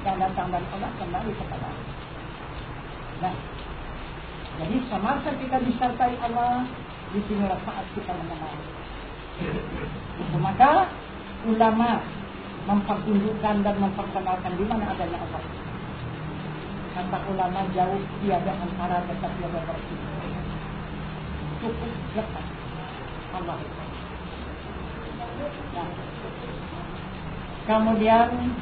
[SPEAKER 1] Yang datang dari Allah kembali kepada Allah. Nah, jadi semasa kita disertai Allah, di sinilah saat kita mengenal. Maka ulama mempertunjukkan dan memperkenalkan di mana adanya Allah. Kata ulama jauh tiada antara dekat tiada bersih. Cukup lekat Allah. Nah, kemudian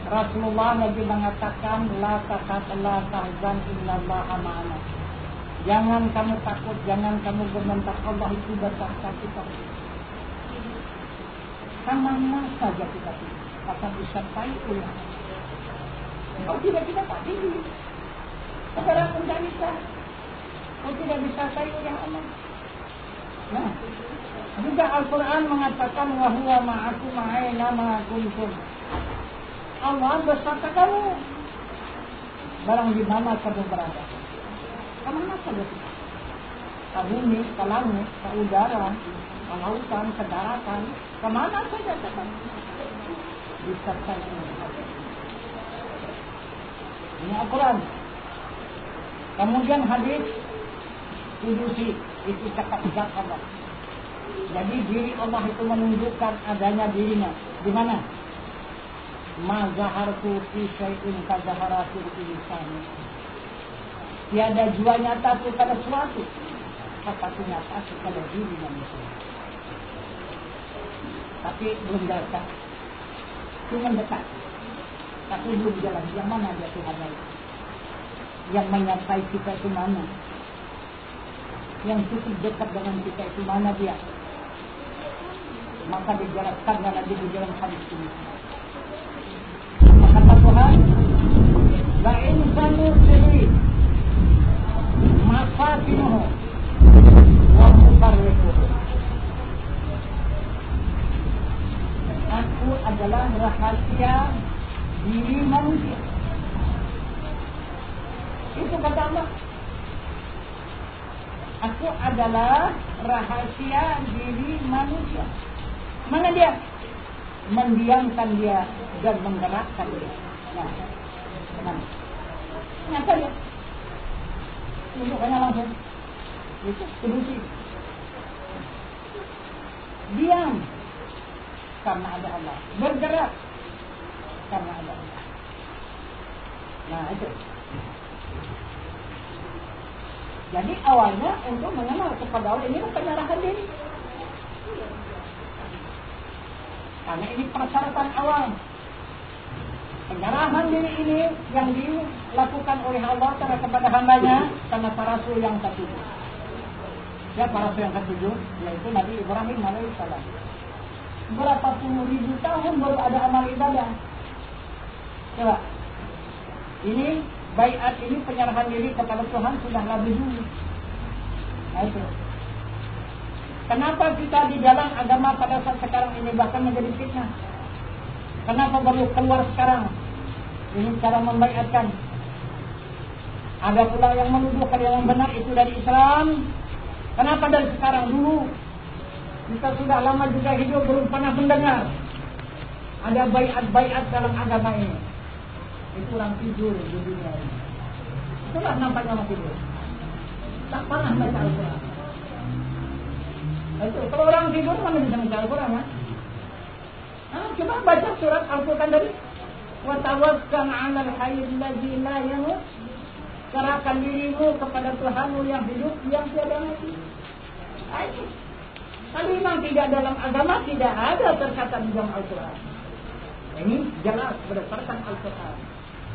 [SPEAKER 1] Rasulullah lagi mengatakan la tahzan innallaha ma'ana. Jangan kamu takut, jangan kamu bermentak, Allah itu bersama kita. Sama saja kita akan disertai oleh Allah. Kalau tidak kita tak pilih. Sekarang pun tak bisa. Kalau tidak disertai oleh Allah. Nah, juga Al-Quran mengatakan wa huwa ma'akum aina ma kuntum. Allah beserta kamu barang di mana kamu berada. Kemana saja kita. ke bumi, ke langit, ke udara, ke lautan, ke daratan, kemana saja tetap disertai dengan hadis. Ini Al-Quran. Kemudian hadis kudusi, itu cakap zat Allah. Jadi diri Allah itu menunjukkan adanya dirinya. Di mana? Ma zahartu fi syai'in ka zaharatil insani. Tiada jua nyata pada suatu seperti nyata pada diri manusia. Tapi belum datang. Cuma dekat. Tapi belum jalan. Yang mana dia Tuhan itu? Yang menyertai kita itu mana? Yang cukup dekat dengan kita itu mana dia? Maka dijelaskan nanti di dalam hadis ini. Maka kata Tuhan, la insanu sirri mafatinuhu wa mufarriquhu. Aku adalah rahasia diri manusia. Itu kata Allah. Aku adalah rahasia diri manusia. Mana dia? Mendiamkan dia dan menggerakkan dia. Nah, mana? Nyata dia. Tunjukkannya langsung. Itu kedusi. Diam karena ada Allah. Bergerak karena ada Allah. Nah, itu. Jadi awalnya untuk mengenal kepada Allah ini penyerahan diri. Karena ini persyaratan awal. Penyerahan diri ini yang dilakukan oleh Allah kepada hambanya karena para rasul yang ketujuh. Siapa rasul yang ketujuh? Yaitu Nabi Ibrahim alaihissalam. Berapa puluh ribu tahun baru ada amal ibadah. Coba. Ini baiat ini penyerahan diri kepada Tuhan sudah lebih dulu. Nah, itu. Kenapa kita di dalam agama pada saat sekarang ini bahkan menjadi fitnah? Kenapa baru keluar sekarang? Ini cara membaiatkan. Ada pula yang menuduhkan yang benar itu dari Islam. Kenapa dari sekarang dulu? Kita sudah lama juga hidup belum pernah mendengar ada baiat-baiat dalam agama ini. Itu orang tidur di dunia ini. Itulah nampaknya orang tidur. Tak pernah baca Al-Quran. Itu, kalau orang tidur mana bisa baca Al-Quran ya? Coba baca surat Al-Quran dari wa tawakkal 'alal hayyil ladzi la yamut. Serahkan dirimu kepada Tuhanmu yang hidup yang tiada mati. Ayo. Kalau memang tidak dalam agama tidak ada tercatat di dalam Al-Quran. Ini jelas berdasarkan Al-Quran.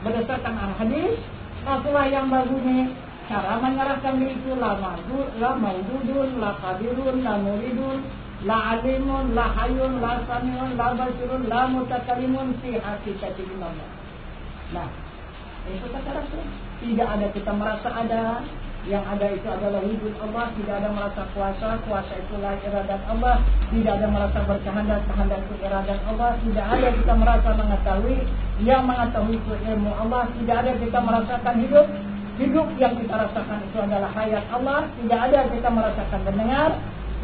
[SPEAKER 1] Berdasarkan Al-Hadis, Rasulullah yang bagusnya cara menyerahkan diri itu la maududun, la qadirun, la muridun, la alimun, la hayun, la samiun, la basirun, la mutakalimun fi hakikatil Allah. Nah, itu kata Rasul. Tidak ada kita merasa ada, yang ada itu adalah wujud Allah. Tidak ada merasa kuasa, kuasa itulah iradat Allah. Tidak ada merasa berkehendak, kehendak itu iradat Allah. Tidak ada kita merasa mengetahui, yang mengetahui itu ilmu Allah. Tidak ada kita merasakan hidup, hidup yang kita rasakan itu adalah hayat Allah. Tidak ada kita merasakan mendengar,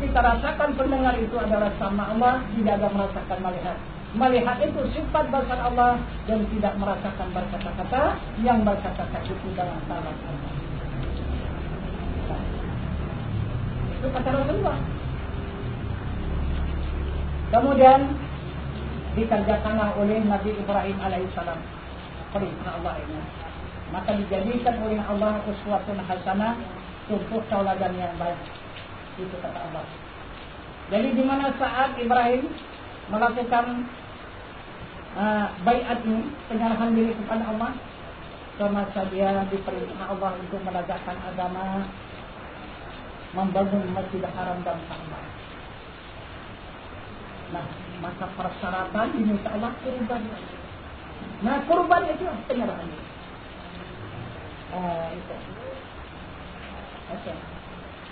[SPEAKER 1] kita rasakan pendengar itu adalah sama Allah. Tidak ada merasakan melihat. Melihat itu sifat basar Allah dan tidak merasakan berkata-kata, yang berkata-kata itu dalam salah Allah. Itu kata Rasulullah. Kemudian dikerjakanlah oleh Nabi Ibrahim alaihissalam perintah Allah ini. Maka dijadikan oleh Allah uswatun hasanah, contoh tauladan yang baik. Itu kata Allah. Jadi di mana saat Ibrahim melakukan baiat ini, penyerahan diri kepada Allah, semasa dia diperintah Allah untuk menegakkan agama, membangun Masjidil Haram dan Ka'bah. Nah, maka persyaratan diminta Allah kurban. Nah, kurban itu penyerahan diri. Itu. Oke.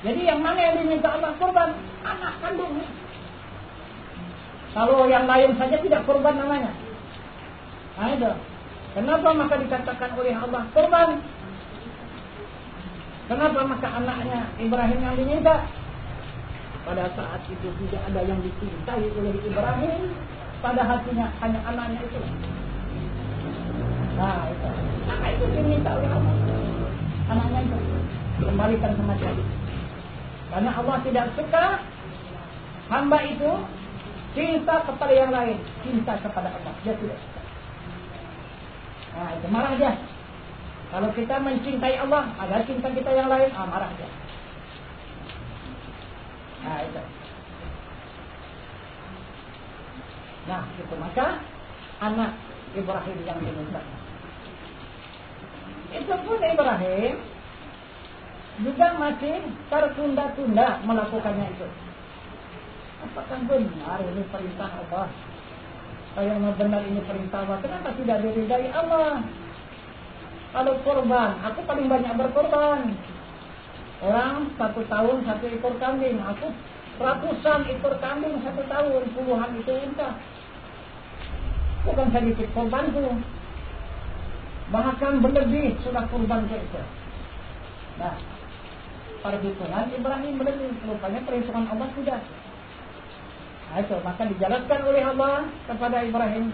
[SPEAKER 1] Jadi yang mana yang diminta Allah kurban? Anak kandungnya. Kalau yang lain saja tidak kurban namanya. Nah itu. Kenapa maka dikatakan oleh Allah kurban? Kenapa maka anaknya Ibrahim yang diminta? Pada saat itu tidak ada yang dicintai oleh Ibrahim, pada hatinya hanya anaknya itu. Nah, itu. Maka itu diminta oleh Allah. Anaknya itu kembalikan sama dia. Karena Allah tidak suka hamba itu cinta kepada yang lain, cinta kepada Allah. Dia tidak suka. Nah, itu marah dia. Kalau kita mencintai Allah, ada cinta kita yang lain, marah dia. Nah, itu. Nah, itu maka anak Ibrahim yang diminta. Itu pun Ibrahim juga masih tertunda-tunda melakukannya itu. Apakah benar ini perintah Allah? Kalau benar ini perintah Allah, kenapa tidak diridai Allah? Kalau korban, aku paling banyak berkorban. Orang 1 tahun 1 ekor kambing, aku ratusan ekor kambing 1 tahun, puluhan itu entah. Bukan sedikit korbanku. Bahkan berlebih sudah korban ke itu. Nah, perhitungan Ibrahim berlebih, rupanya perhitungan Allah tidak. Nah, itu maka dijelaskan oleh Allah kepada Ibrahim.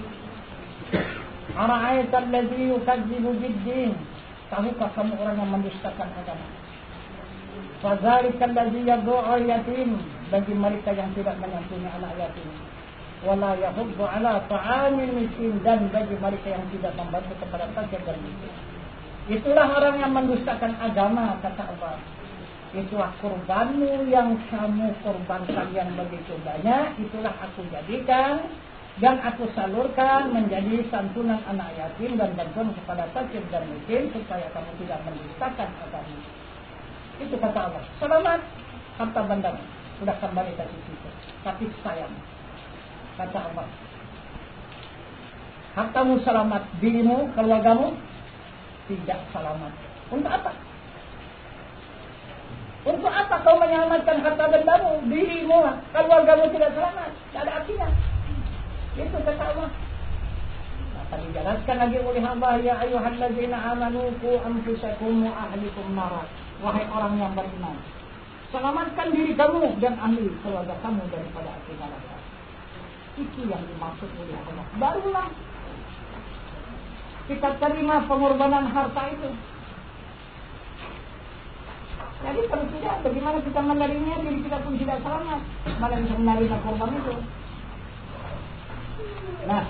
[SPEAKER 1] Ara'aital ladzi yukadzibu bid-din. Tahukah kamu orang yang mendustakan agama? Fadzalikal ladzi yad'u yatim, bagi mereka yang tidak menyantuni anak yatim. Wala yahuddu ala ta'amil miskin, dan bagi mereka yang tidak membantu kepada fakir dan miskin. Itulah orang yang mendustakan agama, kata Allah. Itulah kurbanmu yang kamu korbankan yang begitu banyak, itulah aku jadikan dan aku salurkan menjadi santunan anak yatim dan bantuan kepada fakir dan miskin supaya kamu tidak mendustakan agama. Itu kata Allah. Selamat harta bandamu sudah kembali ke situ. Tapi sayang, kata Allah, hartamu selamat, dirimu, keluargamu tidak selamat. Untuk apa? Untuk apa kau menyelamatkan harta bendamu, dirimu, keluargamu tidak selamat? Tidak ada artinya. Itu kata Allah. Maka dijelaskan lagi oleh Allah, ya ayyuhallazina amanu qu anfusakum wa ahlikum nar. Wahai orang yang beriman, selamatkan diri kamu dan ahli keluarga kamu daripada api neraka. Itu yang dimaksud oleh Allah. Barulah kita terima pengorbanan harta itu. Jadi kalau tidak, bagaimana kita menerimanya, diri kita pun tidak selamat. Mana bisa menerima korban itu? Nah,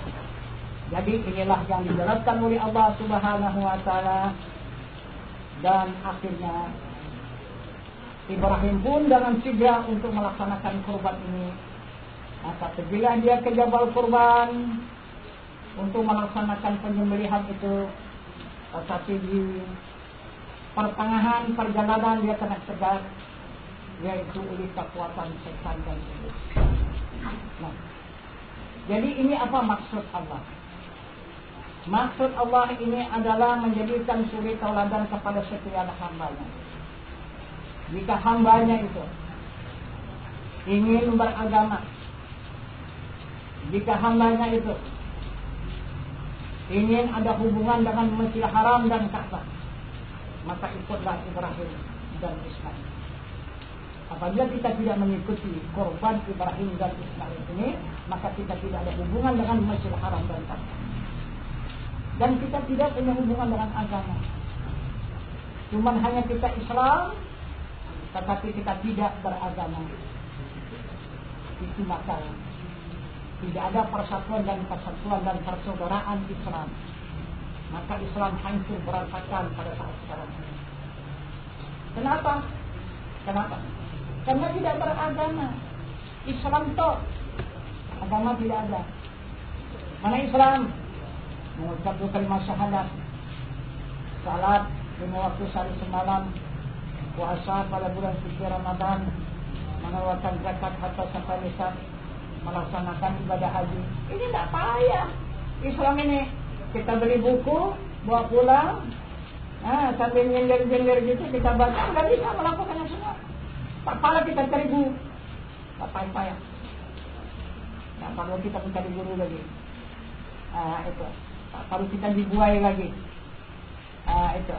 [SPEAKER 1] jadi inilah yang dijelaskan oleh Allah Subhanahu wa Ta'ala. Dan akhirnya Ibrahim pun dengan segera untuk melaksanakan kurban ini. Maka pergilah dia ke Jabal Kurban untuk melaksanakan penyembelihan itu. Tetapi di pertengahan perjalanan dia kena cegat, yaitu oleh kekuatan setan dan iblis. Nah, jadi ini apa maksud Allah? Maksud Allah ini adalah menjadikan suri tauladan kepada setiap hambanya. Jika hambanya itu ingin beragama, jika hambanya itu ingin ada hubungan dengan Masjidil Haram dan Ka'bah, maka ikutlah Ibrahim dan Ismail. Apabila kita tidak mengikuti korban Ibrahim dan Ismail ini, maka kita tidak ada hubungan dengan Masjidil Haram dan Ka'bah. Dan kita tidak punya hubungan dengan agama. Cuma hanya kita Islam, tetapi kita tidak beragama. Itu maka tidak ada persatuan dan persatuan dan persaudaraan Islam. Maka Islam hancur berantakan pada saat sekarang ini. Kenapa? Kenapa? Karena tidak beragama. Islam toh, agama tidak ada. Mana Islam? Mengucap 2 kalimat syahadat, salat 5 waktu sehari semalam, puasa pada bulan suci Ramadan, mengeluarkan zakat harta sampai nisab, melaksanakan ibadah haji. Ini tidak payah. Islam ini kita beli buku, bawa pulang, sambil nyender-nyender gitu kita baca, nggak bisa melakukannya semua. Kepala kita cari buku, tak payah. Nah, kalau kita mencari guru lagi, itu. Kalau kita dibuai lagi, itu.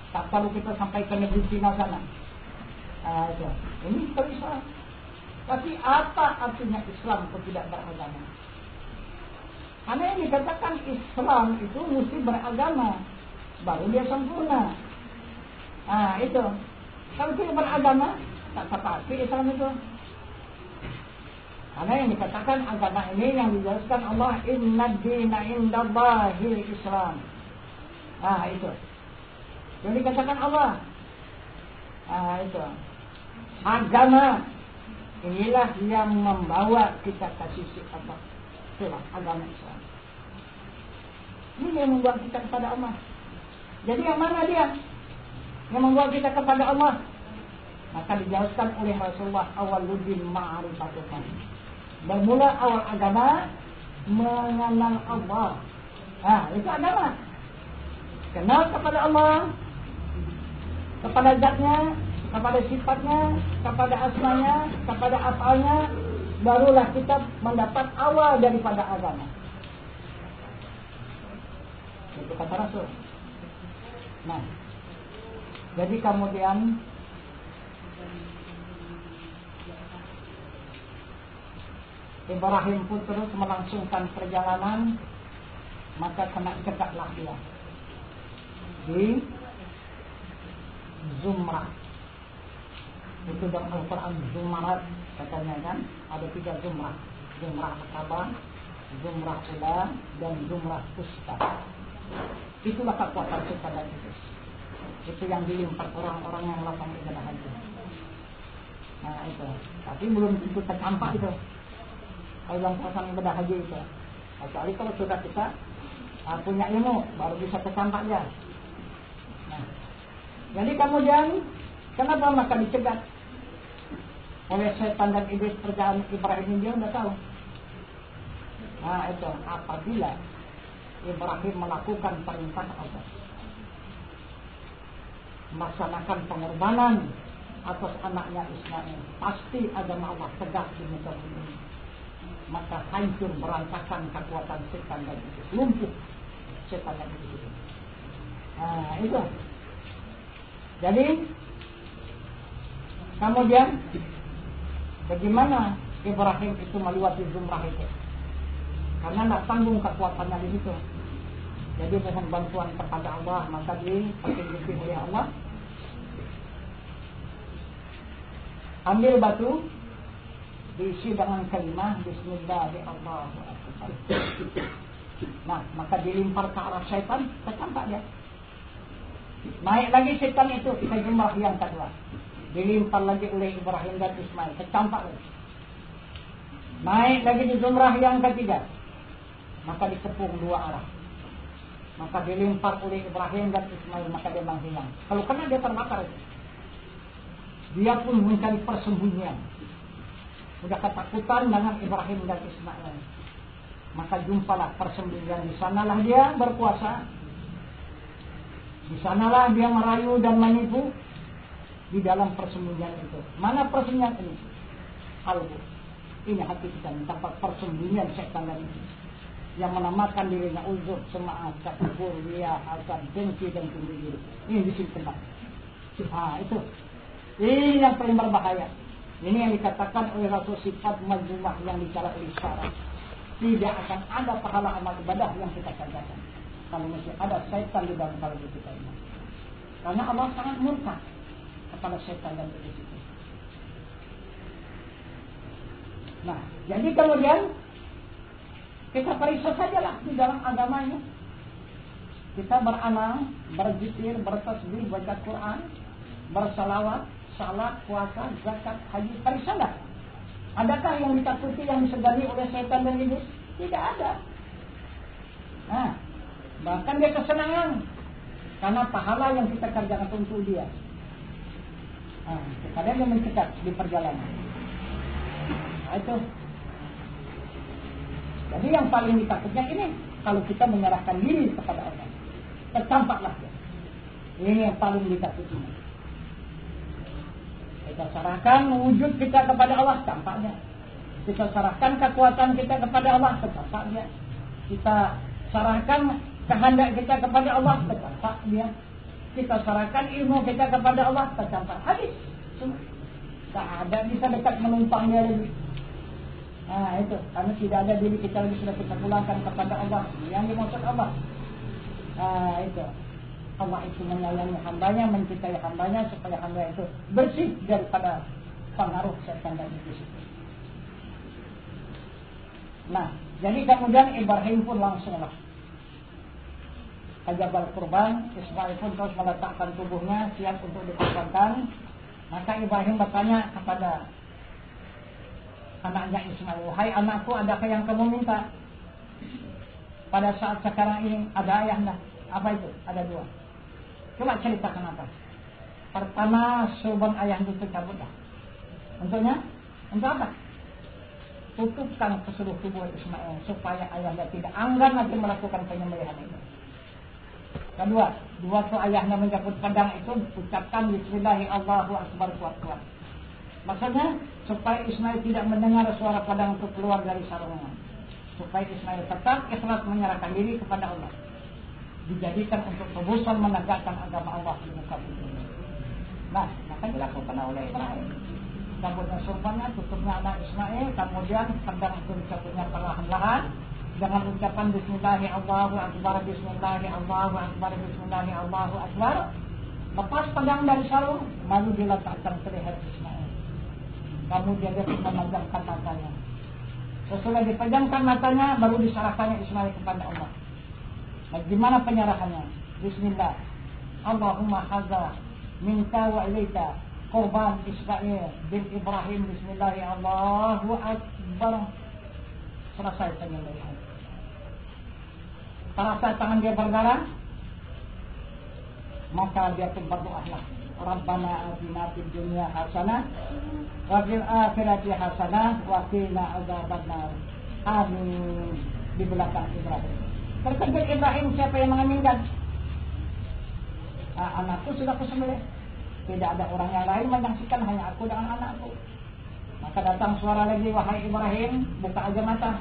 [SPEAKER 1] Tak perlu kita sampai ke negeri Cina sana. Ini Islam. Tapi apa artinya Islam kalau tidak beragama? Karena yang dikatakan Islam itu mesti beragama, baru dia sempurna. Itu. Kalau tidak beragama, tak seperti Islam itu. Karena yang dikatakan agama ini yang dijelaskan Allah, inna dina indallahil Islam. Itu. Yang dikatakan Allah. Itu. Agama inilah yang membawa kita ke sisi apa? Itulah agama Islam. Ini yang membawa kita kepada Allah. Jadi yang mana dia? Yang membawa kita kepada Allah. Maka dijelaskan oleh Rasulullah, awaluddin ma'rifatullah. Bermula awal agama mengenal Allah. Itu agama. Kenal kepada Allah, kepada zatnya, kepada sifatnya, kepada asmanya, kepada afalnya, barulah kita mendapat awal daripada agama. Itu kata Rasul. Nah, jadi kemudian Ibrahim pun terus melangsungkan perjalanan, maka kena cekaklah dia di Zumrah. Itu dalam Al-Quran Zumrat katanya kan, ada 3 Zumrah. Zumrah Akabah, Zumrah Ula, dan Zumrah Usta. Itulah kekuatan setan dan iblis. Itu yang dilimpah orang-orang yang melakukan ibadah haji. Itu. Tapi belum tentu tercampak itu. Kalau dalam pelaksanaan ibadah haji itu. Kecuali kalau sudah kita punya ilmu, baru bisa tercampak dia. Jadi kemudian kenapa maka dicegat oleh setan dan iblis perjalanan Ibrahim, dia sudah tahu. Itu apabila Ibrahim melakukan perintah Allah, melaksanakan pengorbanan atas anaknya Ismail, pasti agama Allah tegak di muka bumi. Maka hancur berantakan kekuatan setan dan iblis, lumpuh setan dan iblis. Itu. Jadi kemudian bagaimana Ibrahim itu melewati Zumrah itu? Karena tidak tanggung kekuatannya di situ. Jadi mohon bantuan kepada Allah, maka dipetunjuki oleh Allah. Ambil batu, diisi dengan kalimat Bismillahirrahmanirrahim. Nah, maka dilimpar ke arah syaitan, tercampak dia. Naik lagi setan itu ke Zumrah yang kedua, dilimpar lagi oleh Ibrahim dan Ismail, tercampak lagi. Naik lagi di Zumrah yang ketiga, maka dikepung 2 arah. Maka dilimpar oleh Ibrahim dan Ismail, maka dia menghilang. Kalau kena dia terbakar. Dia pun mencari persembunyian. Sudah ketakutan dengan Ibrahim dan Ismail. Maka jumpalah persembunyian, di sanalah dia berkuasa. Di sanalah dia merayu dan menipu, di dalam persembunyian itu. Mana persembunyian ini? Qalbu. Ini hati kita, tempat persembunyian setan dan iblis yang menamakan dirinya uzur, semangat, takbur, riya, hasad, dengki dan tinggi diri. Ini di sini tempat. Itu. Ini yang paling berbahaya. Ini yang dikatakan oleh Rasul sifat mazmumah yang bicara oleh syarat. Tidak akan ada pahala amal ibadah yang kita kerjakan kalau masih ada setan di dalam kalbu kita ini. Karena Allah sangat murka kepada setan dan iblis itu. Nah, jadi kemudian kita periksa sajalah di dalam agamanya. Kita beramal, berzikir, bertasbih, baca Quran, bersalawat, salat, puasa, zakat, haji. Periksalah. Adakah yang ditakuti, yang disegani oleh setan dan iblis? Tidak ada. Nah, bahkan dia kesenangan karena pahala yang kita kerjakan untuk dia. Kadang dia mencegat di perjalanan. Itu. Jadi yang paling ditakutnya ini, kalau kita menyerahkan diri kepada Allah, tercampaklah dia. Ini yang paling ditakuti. Kita serahkan wujud kita kepada Allah, tampaknya. Kita serahkan kekuatan kita kepada Allah, tampaknya. Kita serahkan kehendak kita kepada Allah, tampak dia. kita serahkan ilmu kita kepada Allah, tercampur habis semua. Tak ada bisa dekat menumpang dia lagi. Nah itu, karena tidak ada diri kita lagi, sudah kita pulangkan kepada Allah. Yang dimaksud Allah, itu Allah itu menyayangi hambanya, mencintai hambanya supaya hamba itu bersih daripada pengaruh setan dan iblis itu. Nah, jadi kemudian Ibrahim pun langsunglah ajabal kurban. Ismail pun terus meletakkan tubuhnya siap untuk dikorbankan. Maka Ibrahim bertanya kepada anaknya Ismail, "Wahai anakku, adakah yang kamu minta? Pada saat sekarang ini ada ayahnya." Apa itu? Ada dua. Coba ceritakan apa? Pertama, sorban ayah itu cabutlah. Untuknya? Untuk apa? Tutupkan ke seluruh tubuh Ismail supaya ayahnya tidak enggan lagi melakukan penyembelihan itu. Kedua, waktu ayahnya mencabut pedang itu, ucapkan Bismillahi Allahu Akbar kuat-kuat. Maksudnya supaya Ismail tidak mendengar suara pedang itu keluar dari sarungnya, supaya Ismail tetap ikhlas menyerahkan diri kepada Allah, dijadikan untuk tebusan menegakkan agama Allah di muka bumi. Nah, maka dilakukan oleh Ibrahim. Cabutnya surbannya, tutupnya anak Ismail, kemudian pedang itu dicabutnya perlahan-lahan dengan ucapan Bismillahi Allahu Akbar, Bismillahi Allahu Akbar, Bismillahi Allahu Akbar. Lepas pedang dari sarung, lalu diletakkan ke leher Ismail. Kemudian dia memejamkan matanya. Sesudah dipejamkan matanya, baru diserahkannya Ismail kepada Allah. Nah, gimana penyerahannya? Bismillah, Allahumma hadza minka wa ilaika qurban Ismail bin Ibrahim. Bismillahi Allahu Akbar. Selesai penyembelihan. Terasa tangan dia berdarah, maka dia pun berdoalah, Rabbana atina fid dunya hasanah wa fil akhirati hasanah wa qina adzabannar. Amin. Di belakang Ibrahim. Terkejut Ibrahim, siapa yang mengaminkan? Anakku sudah kusembelih. Tidak ada orang yang lain menyaksikan, hanya aku dengan anakku. Maka datang suara lagi, wahai Ibrahim, buka aja mata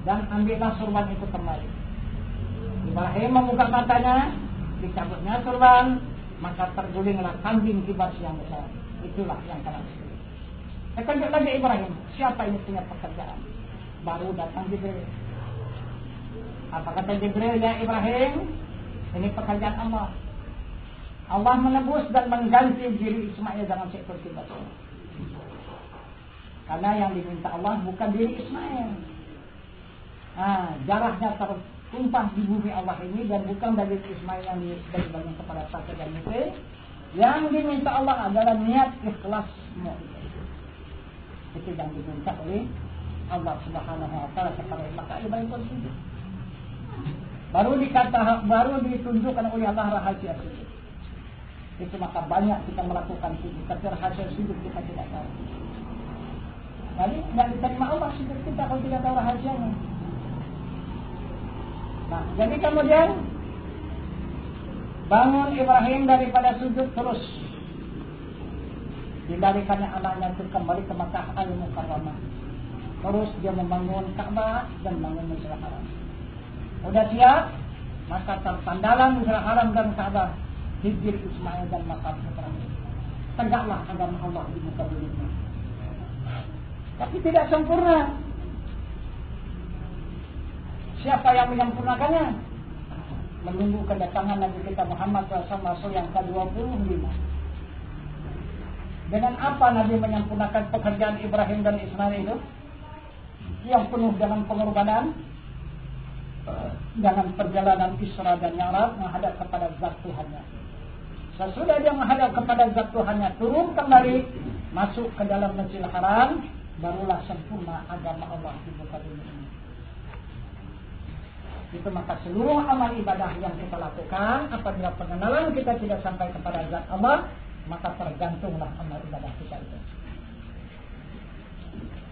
[SPEAKER 1] dan ambillah surban itu kembali. Ibrahim membuka matanya, dicabutnya surban, maka tergulinglah kambing kibas yang besar. Itulah yang kena disebut. Terkejut lagi Ibrahim, siapa ini punya pekerjaan? Baru datang Jibril. Apa kata Jibril? Ya Ibrahim, ini pekerjaan Allah. Allah menebus dan mengganti diri Ismail dengan seekor kibas. Karena yang diminta Allah bukan diri Ismail. Darahnya tertumpah di bumi Allah ini, dan bukan dari Ismail yang dibagi kepada Saka dan Yusuf. Yang diminta Allah adalah niat ikhlasmu. Itu yang diminta oleh Allah Subhanahu wa Ta'ala kepada maka Ibrahim pun sujud. Baru ditunjukkan oleh Allah rahasia sujud. Itu maka banyak kita melakukan sujud, tapi rahasia sujud kita tidak tahu. Jadi tidak diterima Allah sujud kita kalau tidak tahu rahasianya. Nah, jadi kemudian bangun Ibrahim daripada sujud, terus dibalikannya anaknya itu kembali ke Makkah Al-Mukarramah. Terus dia membangun Ka'bah dan membangun Masjidil Haram. Udah siap, maka tersandalan Masjidil Haram dan Ka'bah, hijir Ismail dan makam Ibrahim. Tegaklah agama Allah di muka bumi ini. Tapi tidak sempurna. Siapa yang menyempurnakannya? Menunggu kedatangan Nabi kita Muhammad SAW yang ke-25. Dengan apa Nabi menyempurnakan pekerjaan Ibrahim dan Ismail itu? Yang penuh dengan pengorbanan, dengan perjalanan Isra dan Mi'raj menghadap kepada zat Tuhannya. Sesudah dia menghadap kepada zat Tuhannya, turun kembali, masuk ke dalam Masjidil Haram, barulah sempurna agama Allah di muka bumi ini. Itu maka seluruh amal ibadah yang kita lakukan, apabila pengenalan kita tidak sampai kepada zat Allah, maka tergantunglah amal ibadah kita itu.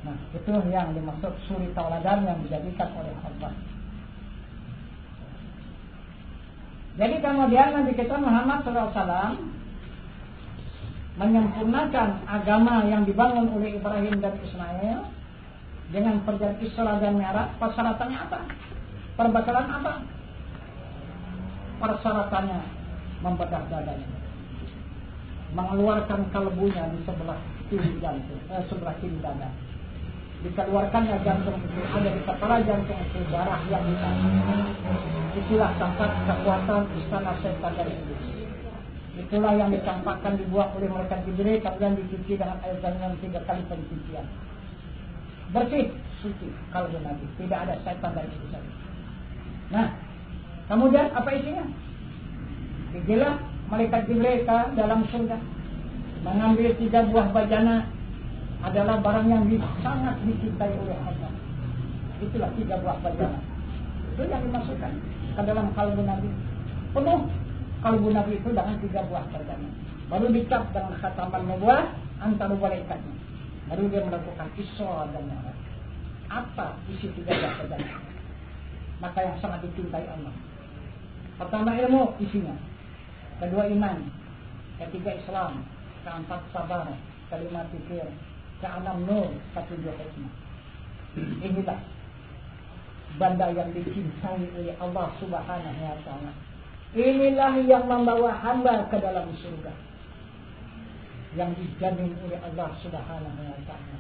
[SPEAKER 1] Nah, itu yang dimaksud suri tauladan yang dijadikan oleh Allah. Jadi kemudian Nabi kita Muhammad SAW menyempurnakan agama yang dibangun oleh Ibrahim dan Ismail dengan perjalanan Isra dan Mi'raj. Persyaratannya apa? Perbekalan apa? Persyaratannya membedah dadanya, mengeluarkan kalbunya di sebelah kiri jantung, sebelah kiri dada. Dikeluarkannya jantung itu, ada di kepala jantung itu darah yang hitam. Itulah tempat kekuatan istana setan dari iblis. Itulah yang dicampakkan, dibuang oleh malaikat Jibril, kemudian dicuci dengan air zam-zam 3 kali pencucian. Bersih, suci kalbu Nabi, tidak ada setan dari situ saja. Nah, kemudian apa isinya? Digilah malaikat Jibril ke dalam surga, mengambil 3 buah bajana, adalah barang yang sangat dicintai oleh Allah. Itulah 3 buah bajana. Itu yang dimasukkan ke dalam kalbu Nabi. Penuh kalbu Nabi itu dengan 3 buah bajana. Baru dicap dengan khataman nubuwah antara malaikatnya. Baru dia melakukan Isra dan Mi'raj. Apa isi 3 buah bajana? Maka yang sangat dicintai Allah. Pertama ilmu isinya. Kedua iman. Ketiga Islam. Keempat sabar. Kelima fikir. Keenam nur, ketujuh hikmah. Inilah benda yang dicintai oleh Allah Subhanahu wa ta'ala. Inilah yang membawa hamba ke dalam surga, yang dijamin oleh Allah Subhanahu wa ta'ala.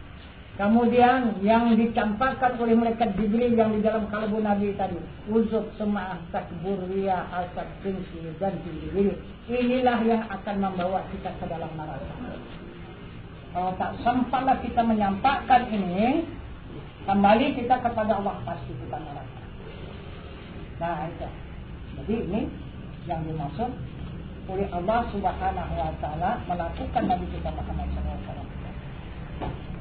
[SPEAKER 1] Kemudian yang dicampakkan oleh malaikat Jibril yang di dalam kalbu Nabi tadi, uzuk, sema'ah, takbur, riya, hasad, tingsi, dan tinggi. Inilah yang akan membawa kita ke dalam neraka. Kalau tak sempatlah kita menyampaikan ini, kembali kita kepada Allah, pasti kita neraka. Nah itu. Jadi ini yang dimaksud oleh Allah Subhanahu wa ta'ala melakukan Nabi kita Muhammad SAW.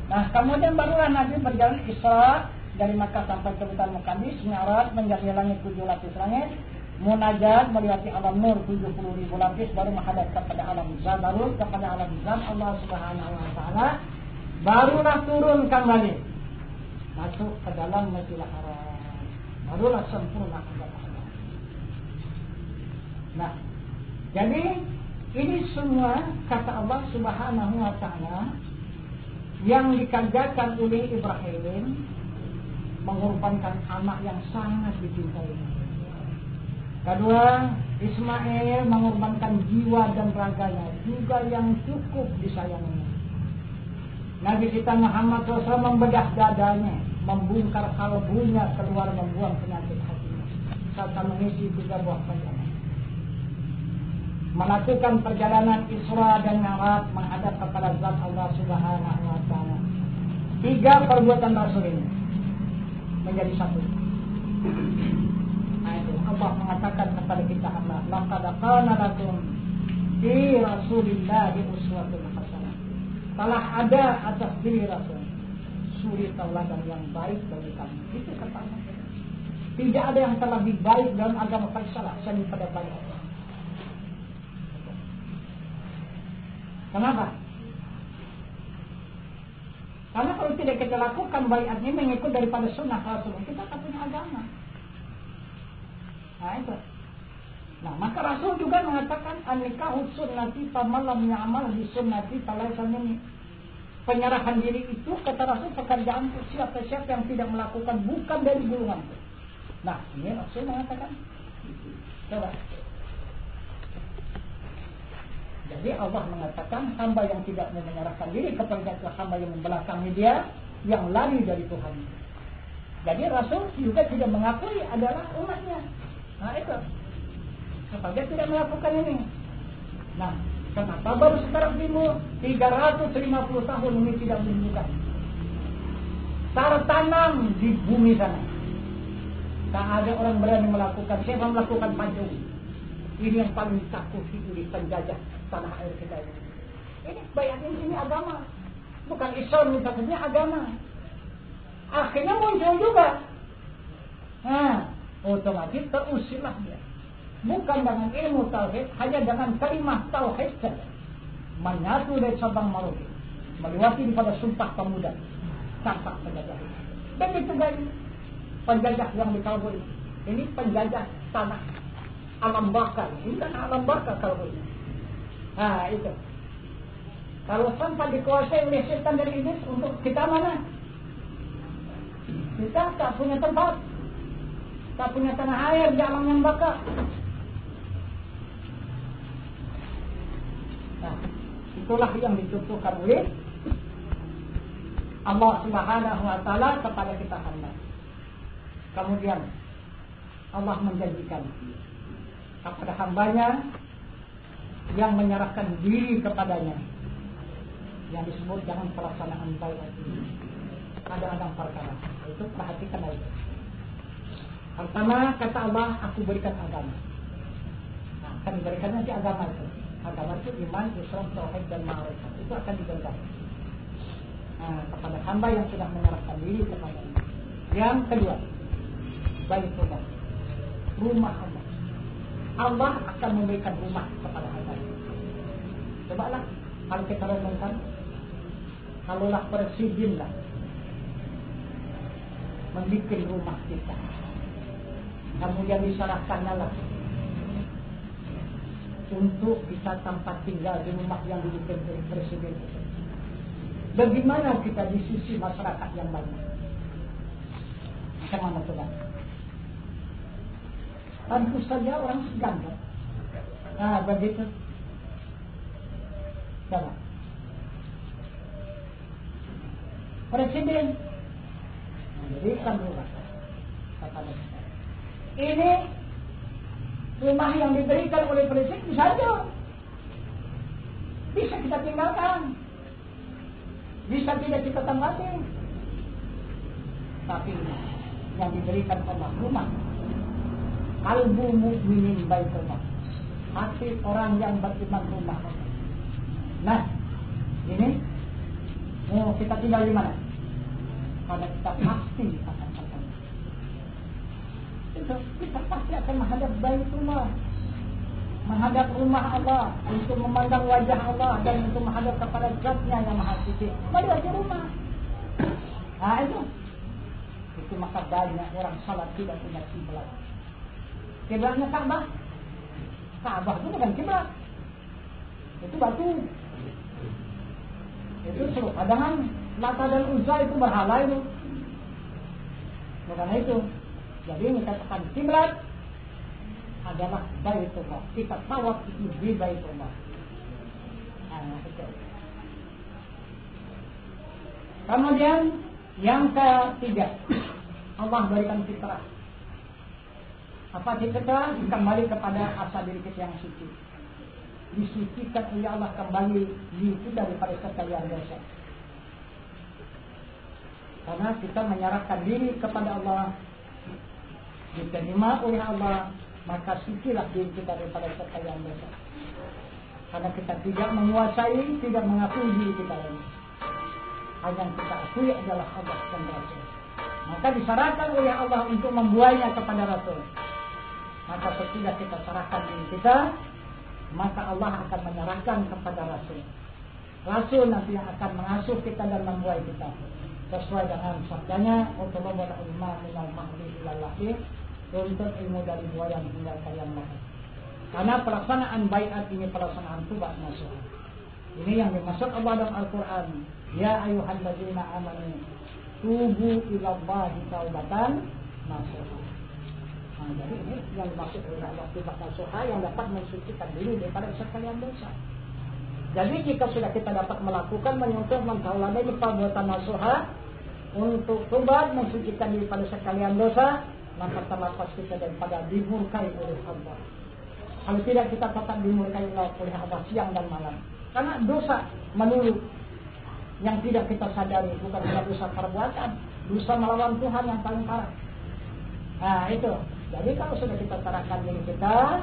[SPEAKER 1] Nah kemudian barulah Nabi berjalan Isra dari Makkah sampai ke Baitul Maqdis, Mi'raj menjadi langit 7 lapis langit, munajat melewati alam nur 70.000 lapis, baru menghadap kepada alam zat, baru kepada alam zat Allah Subhanahu wa ta'ala, barulah turun kembali masuk ke dalam Masjidil Haram, barulah sempurna agama Allah. Nah, jadi ini semua kata Allah Subhanahu wa ta'ala yang dikerjakan oleh Ibrahim, mengorbankan anak yang sangat dicintai. Kedua, Ismail mengorbankan jiwa dan raganya juga yang cukup disayanginya. Nabi kita Muhammad SAW membedah dadanya, membongkar kalbunya, keluar membuang penyakit hatinya, serta mengisi 3 buah bajana. Melakukan perjalanan Isra dan Mi'raj menghadap kepada zat Allah Subhanahu wa ta'ala. 3 perbuatan Rasul ini menjadi satu. Allah mengatakan kepada kita hamba, laqad kana lakum fi Rasulillahi uswatun hasanah. Telah ada atas diri Rasul suri tauladan yang baik bagi kamu. Itu kata Allah. Tidak ada yang terlebih baik dalam agama Islam selain pada baik Allah. Kenapa? Karena kalau tidak kita lakukan baiat ini mengikut daripada sunnah Rasul, kita tak punya agama. Nah itu. Nah maka Rasul juga mengatakan an-nikahu sunnati faman lam ya'mal bi sunnati falaysa minni. Penyerahan diri itu kata Rasul pekerjaan siapa-siapa yang tidak melakukan bukan dari golonganku. Nah ini Rasul mengatakan. Coba. Jadi Allah mengatakan hamba yang tidak mau menyerahkan diri kepada hamba yang membelakangi dia, yang lari dari Tuhan. Jadi Rasul juga tidak mengakui adalah umatnya. Nah itu, sebab dia tidak melakukan ini. Nah, kenapa baru sekarang timur 350 tahun ini tidak menunjukkan? Tanam di bumi sana, tak ada orang berani melakukan. Siapa melakukan pancung? Ini yang paling ditakuti oleh penjajah tanah air kita ini. Ini bayat ini agama, bukan Islam, ini agama. Akhirnya muncul juga. Nah, otomatis terusirlah dia. Bukan dengan ilmu tauhid, hanya dengan kalimat tauhid saja. Menyatu dari Sabang Merauke, melewati daripada Sumpah Pemuda, tanpa penjajah. Dan itu dari penjajah yang di kalbu ini. Ini penjajah tanah alam bakar. Ini kan alam bakar kalbu ini. Nah itu. Kalau sampai dikuasai oleh setan dari iblis, untuk kita mana? Kita tak punya tempat, tak punya tanah air di alam yang bakar. Itulah yang dicontohkan oleh Allah Subhanahu wa taala kepada kita hamba. Kemudian Allah menjanjikan kepada hambanya yang menyerahkan diri kepadanya, yang disebut dengan pelaksanaan baiat ini. Ada perkara. Itu perhatikan itu. Pertama kata Allah, aku berikan agama. Nah, akan diberikan nanti agama itu. Agama itu iman, Islam, tauhid dan ma'rifat. Itu akan diberikan. Nah, kepada hamba yang sudah menyerahkan diri kepadanya. Yang kedua, Baitullah, rumah Allah. Allah akan memberikan rumah kepada hamba. Cobalah kalau kita renungkan, kalaulah presiden lah membuat rumah kita, kemudian diserahkanlah untuk bisa tempat tinggal di rumah yang dibikin oleh presiden itu. Bagaimana kita di sisi masyarakat yang banyak? Macam mana coba? Tentu saja orang segan kan? Nah begitu. Coba. Presiden memberikan rumah kepada kita. Ini rumah yang diberikan oleh presiden bisa kita tinggalkan, bisa tidak kita tempati. Tapi yang diberikan Allah rumah, qalbu mu'minin baitullah, hati orang yang beriman rumah. Nah, ini kita tinggal di mana? Karena kita pasti akan bertemu. Itu kita pasti akan menghadap Baitullah, menghadap rumah Allah, untuk memandang wajah Allah dan untuk menghadap kepada Zatnya yang Maha Suci. Mari di rumah. Nah itu maka banyak orang salat tidak punya kiblat. Kiblatnya Ka'bah. Ka'bah itu bukan kiblat. Itu batu. Itu suruh padangan Lata dan Uzza itu berhala itu. Bukan itu. Jadi dikatakan kiblat adalah Baitullah. Kita tawaf itu di Baitullah. Nah, itu. Kemudian yang ketiga, Allah berikan fitrah. Apa fitrah? Kembali kepada asal diri kita yang suci. Disucikan oleh Allah kembali itu daripada sekalian dosa. Karena kita menyerahkan diri kepada Allah, diterima oleh Allah, maka sucilah diri kita daripada sekalian dosa. Karena kita tidak menguasai, tidak mengakui diri kita ini. Hanya yang kita akui adalah Allah dan Rasul. Maka disarankan oleh Allah untuk membuainya kepada Rasul. Maka sesudah kita serahkan diri kita, maka Allah akan menyerahkan kepada Rasul. Rasul nanti yang akan mengasuh kita dan membuai kita. Sesuai dengan sabdanya, "Utulubul ilma minal mahdi ilal lahdi", tuntut ilmu dari buayan hingga kalian lahir. Karena pelaksanaan baiat ini pelaksanaan tubat nasuh. Ini yang dimaksud Allah dalam Al-Quran. Ya ayyuhalladzina amanu tubu ilallahi taubatan nasuha. Nah, jadi ini yang dimaksud oleh Allah tubat nasuha, yang dapat mensucikan diri daripada sekalian dosa. Jadi jika sudah kita dapat melakukan, menyentuh, mentauladani perbuatan nasuha untuk tobat, mensucikan diri pada sekalian dosa, maka terlepas kita daripada dimurkai oleh Allah. Kalau tidak, kita tetap dimurkai oleh Allah siang dan malam. Karena dosa melulu yang tidak kita sadari, bukan hanya dosa perbuatan, dosa melawan Tuhan yang paling parah. Nah itu. Jadi kalau sudah kita serahkan diri kita,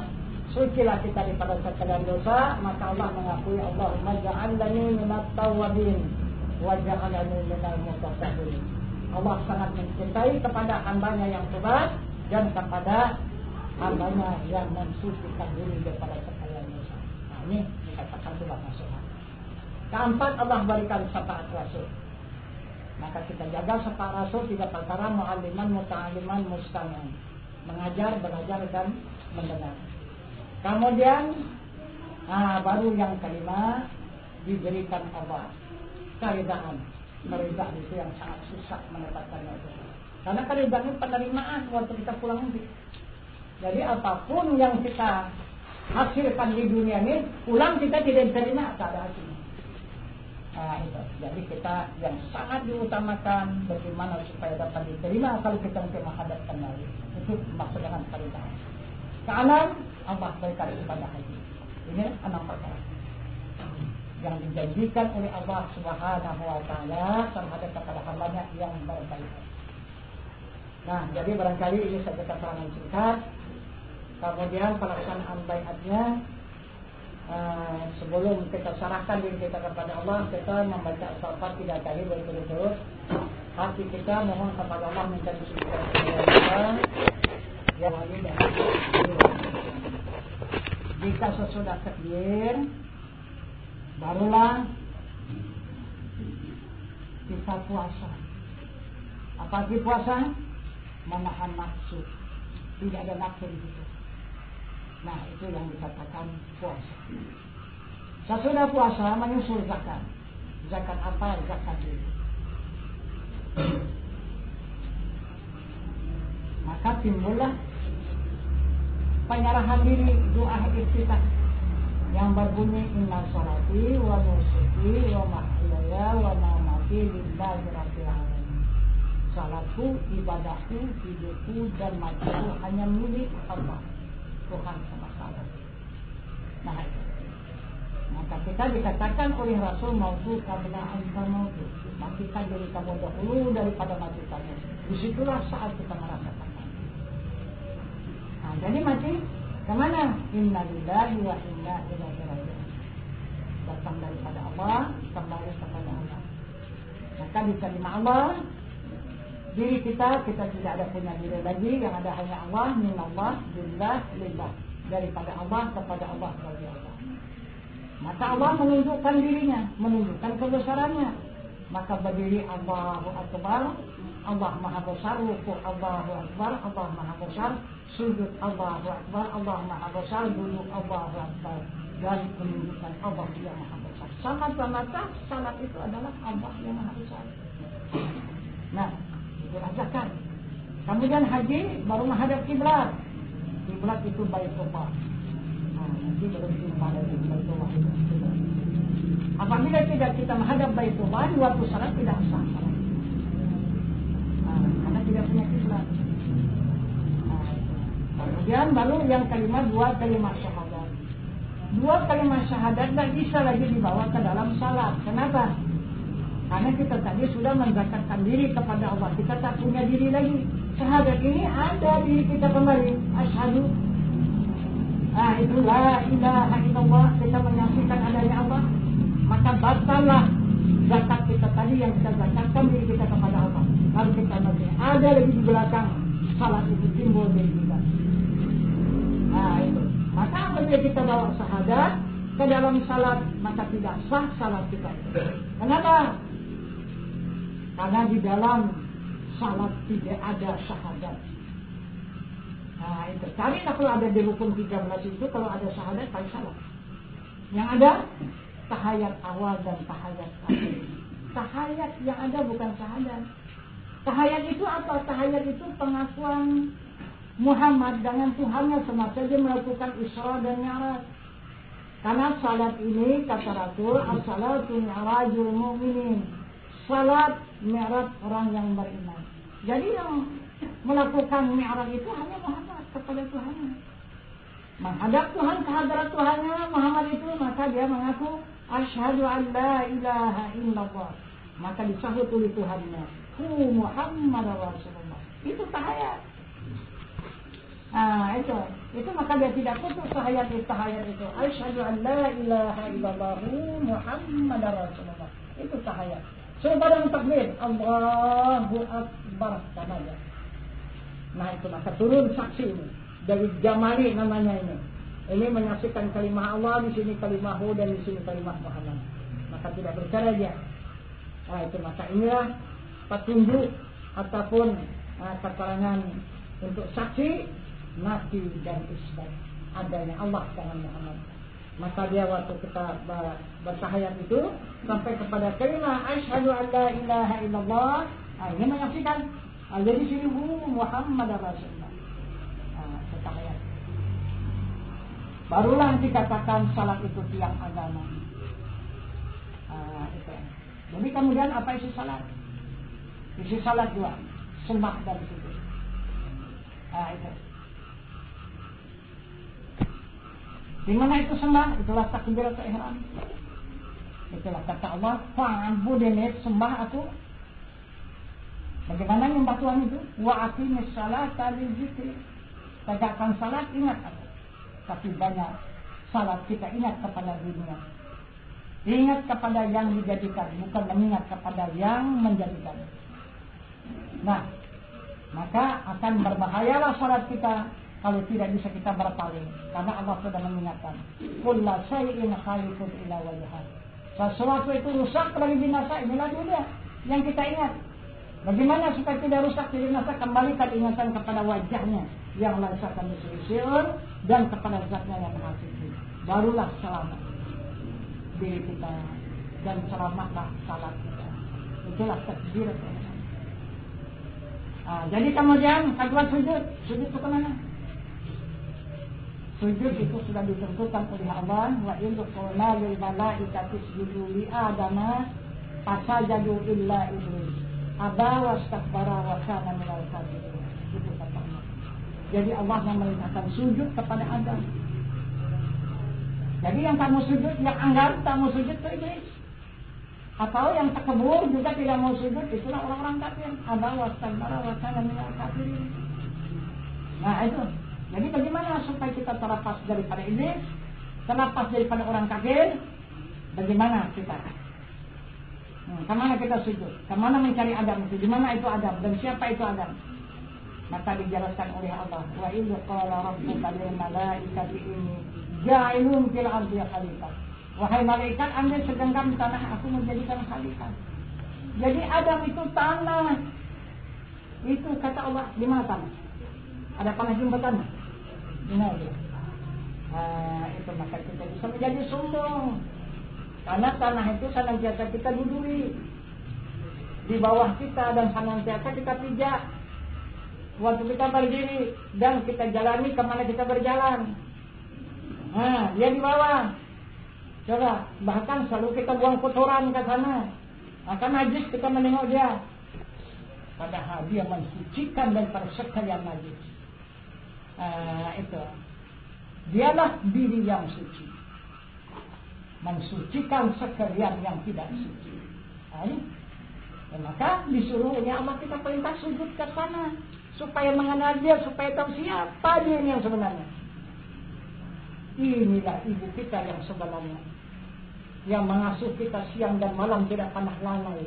[SPEAKER 1] sucilah kita daripada sekalian dosa, maka Allah mengakui, Allahumma ja'alni minat tawwabin wa ja'alni minal mutatahhirin. Allah sangat mencintai kepada hambanya yang tobat dan kepada hambanya yang mensucikan diri daripada sekalian dosa. Nah ini dikatakan tobat nasuha. Keempat, Allah berikan syafaat Rasul. Maka kita jaga syafaat Rasul tiga perkara: mu'alliman, muta'alliman, mustami'an. Mengajar, belajar dan mendengar. Kemudian baru yang kelima, diberikan Allah keridaan. Keridaan itu yang sangat susah mendapatkannya itu. Karena keridaan itu penerimaan waktu kita pulang nanti. Jadi apapun yang kita hasilkan di dunia ini, pulang kita tidak diterima, tak ada hasilnya. Itu. Jadi kita yang sangat diutamakan bagaimana supaya dapat diterima kalau kita menghadap kembali. Itu maksud dengan faridah. Keenam, Allah berikan ibadah haji. Ini 6 perkara yang dijanjikan oleh Allah Subhanahu wa taala terhadap kepada hambanya yang berbaik. Nah, jadi barangkali ini saja keterangan singkat. Kemudian pelaksanaan baiatnya, sebelum kita serahkan diri kita kepada Allah, kita membaca al-Fatihah 3 kali berturut-turut. Hati kita mohon kepada Allah minta disucikan kita. Ya wali dan jika sesudah takbir, barulah kita puasa. Apa arti puasa? Menahan nafsu. Tidak ada nafsu di situ. Nah, itu yang dikatakan puasa. Sesudah puasa menyusul zakat. Zakat apa? Zakat diri. Maka timbullah penyerahan diri, doa iftitah yang berbunyi inna sholati wa nusuki wa mahyaya wa mamati lillahi rabbil alamin. Salatku, ibadahku, hidupku dan matiku hanya milik Allah, Tuhan semesta alam. Nah, itu. Maka kita dikatakan oleh Rasul mautu qabla an tamutu. Matikan diri kamu dahulu daripada mati kamu. Disitulah saat kita merasakan mati. Nah, jadi mati kemana? Inna lillahi wa inna ilaihi raji'un. Datang daripada Allah, kembali kepada Allah. Maka diterima Allah. Diri kita tidak ada punya diri lagi, yang ada hanya Allah, minallah, billah, lillah. Daripada Allah kepada Allah, bagi Allah. Maka Allah menunjukkan dirinya, menunjukkan kebesarannya. Maka berdiri Allahu Akbar, Allah Maha Besar, rukuk Allahu Akbar, Allah Maha Besar, sujud Allahu Akbar, Allah Maha Besar, duduk Allahu Akbar, dan menunjukkan Allah yang Maha Besar. Sama-sama salat itu adalah Allah yang Maha Besar. Nah, itu zakat. Kemudian haji baru menghadap kiblat. Kiblat itu Baitullah. Nah, nanti baru jumpa lagi Baitullah itu. Apabila tidak kita menghadap Baitullah, di waktu salat tidak sah. Karena tidak punya kiblat. Kemudian baru yang kalimat 2 kalimat syahadat. 2 kalimat syahadat tidak bisa lagi dibawa ke dalam salat. Kenapa? Karena kita tadi sudah menzakatkan diri kepada Allah. Kita tak punya diri lagi. Syahadat ini ada diri kita kembali. Asyhadu. Itu la ilaha illallah. Kita menyaksikan adanya Allah. Maka batallah zakat kita tadi yang kita zakatkan diri kita kepada Allah. Lalu kita masih ada lagi di belakang salat itu timbul diri kita. Itu. Maka apabila kita bawa syahadat ke dalam salat, maka tidak sah salat kita itu. Kenapa? Karena di dalam salat tidak ada syahadat. Itu. Carilah kalau ada di rukun 13 itu, kalau ada syahadat, paling salat. Yang ada tahayat awal dan tahayat akhir. Tahayat yang ada bukan syahadat. Tahayat itu apa? Tahayat itu pengakuan Muhammad dengan Tuhannya semasa dia melakukan Isra dan Mi'raj. Karena salat ini kata Rasul, as-salatu mi'rajul mu'minin. Salat mi'raj orang yang beriman. Jadi yang melakukan mi'raj itu hanya Muhammad kepada Tuhannya. Menghadap Tuhan ke hadirat Tuhannya Muhammad itu, maka dia mengaku asyhadu an la ilaha illallah. Maka disahut oleh Tuhannya, hu Muhammad Rasulullah. Itu tahayat. Itu maka dia tidak putus tahayat itu. Asyhadu an la ilaha illallah Muhammad Rasulullah. Itu tahayat. Sebarang takbir, Allahu Akbar namanya. Nah, itu maka turun saksi ini dari Jamali namanya ini. Ini menyaksikan kalimah Allah, di sini kalimahhu dan di sini kalimah Muhammad. Maka tidak bercara dia. Nah, itu maka inilah petunjuk ataupun keterangan untuk saksi nafi dan isbat adanya Allah dengan Muhammad. Maka dia waktu kita bertahayat itu sampai kepada kalimah asyhadu an la ilaha illallah, ini menyaksikan jadi sini Muhammad Rasulullah. Tahayat. Barulah dikatakan salat itu tiang agama. Itu. Jadi kemudian apa isi salat? Isi salat juga sembah dan sujud. Itu. Di mana itu sembah? Itulah takbiratul ihram. Itulah kata Allah, fa'budni, sembah aku. Bagaimana nyembah Tuhan itu? Wa aqimis salata lidzikri. Tegakkan salat, ingat aku. Tapi banyak salat kita ingat kepada dunia. Ingat kepada yang dijadikan, bukan mengingat kepada yang menjadikan. Nah, maka akan berbahayalah salat kita kalau tidak bisa kita berpaling, karena Allah sudah mengingatkan. Kullu syai'in khalikun ila wajhah. Sesuatu itu rusak lagi binasa, inilah dunia yang kita ingat. Bagaimana supaya tidak rusak tidak binasa? Kembalikan ingatan kepada wajahnya yang laisa kamitslihi syai'un dan kepada zatnya yang maha suci. Barulah selamat diri kita dan selamatlah salat kita. Itulah takbir. Jadi kemudian kedua sujud itu kemana? Sujud itu sudah ditentukan oleh Allah. Wa in qulna lil malaikati isjudu li adama fasajadu illa iblis aba wastakbara wa kana minal kafirin. Itu kata Allah. Jadi Allah memerintahkan sujud kepada Adam. Jadi yang kamu sujud, yang anggar kamu sujud itu iblis. Atau yang takbur juga tidak mau sujud, itulah orang-orang kafir. Aba wastakbara wa kana minal kafirin. Nah itu. Jadi bagaimana supaya kita terlepas daripada iblis, terlepas daripada orang kafir? Bagaimana kita? Kemana kita sujud? Kemana mencari Adam itu? Di mana itu Adam? Dan siapa itu Adam? Maka dijelaskan oleh Allah. Wa idh qala rabbuka lil malaikati inni ja'ilun fil ardi khalifah. Wahai malaikat, ambil segenggam tanah, aku menjadikan khalifah. Jadi Adam itu tanah. Itu kata Allah, di mana tanah? Ada panah jumpa tanah? Ini aja. Itu maka kita bisa menjadi sombong. Karena tanah itu senantiasa kita dudui di bawah kita dan senantiasa kita pijak waktu kita berdiri dan kita jalani kemana kita berjalan. Dia di bawah. Coba, bahkan selalu kita buang kotoran ke sana. Akan najis kita menengok dia. Padahal dia mensucikan daripada sekalian najis. Itu. Dialah diri yang suci. Mensucikan sekalian yang tidak suci. Maka disuruh oleh Allah kita perintah sujud ke sana supaya mengenal dia, supaya tahu siapa dia yang sebenarnya. Inilah ibu kita yang sebenarnya, yang mengasuh kita siang dan malam tidak pernah lalai,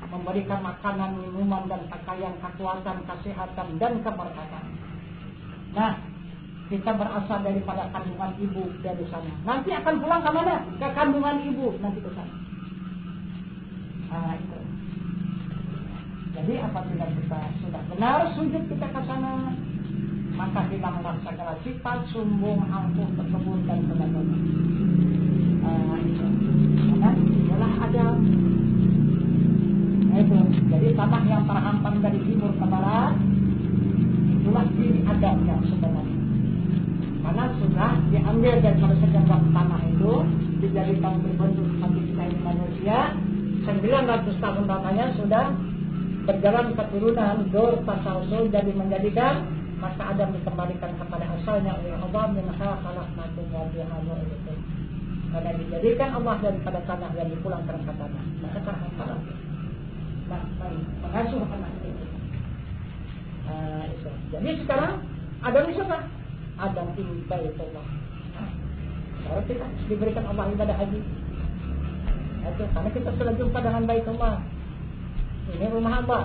[SPEAKER 1] memberikan makanan, minuman dan pakaian, kekuatan, kesehatan dan keberkatan. Nah, kita berasal daripada kandungan ibu dari sana. Nanti akan pulang ke mana? Ke kandungan ibu nanti ke sana. Itu. Jadi apabila kita sudah benar sujud kita ke sana, maka hilanglah segala sifat sombong, angkuh, terkebun dan sebagainya. Itu. Karena itulah Adam. Itu. Jadi tanah yang terhampar dari timur ke barat, itulah diri Adam yang sebenarnya. Karena sudah diambil dari segenggam tanah itu, dijadikan berbentuk seperti kita ini manusia. 900 tahun lamanya sudah berjalan keturunan Dur tasalsul jadi menjadikan, maka Adam dikembalikan kepada asalnya oleh Allah. Minha khalaqnakum wa fiha nu'idukum. Karena dijadikan Allah daripada tanah yang dipulangkan ke tanah, maka terhampar. Nah, mengasuh anak itu. Jadi sekarang Adam itu apa? Adam ini Baitullah. Baru kita diberikan Allah ibadah haji. Itu karena kita sudah jumpa dengan Baitullah. Ini rumah Allah.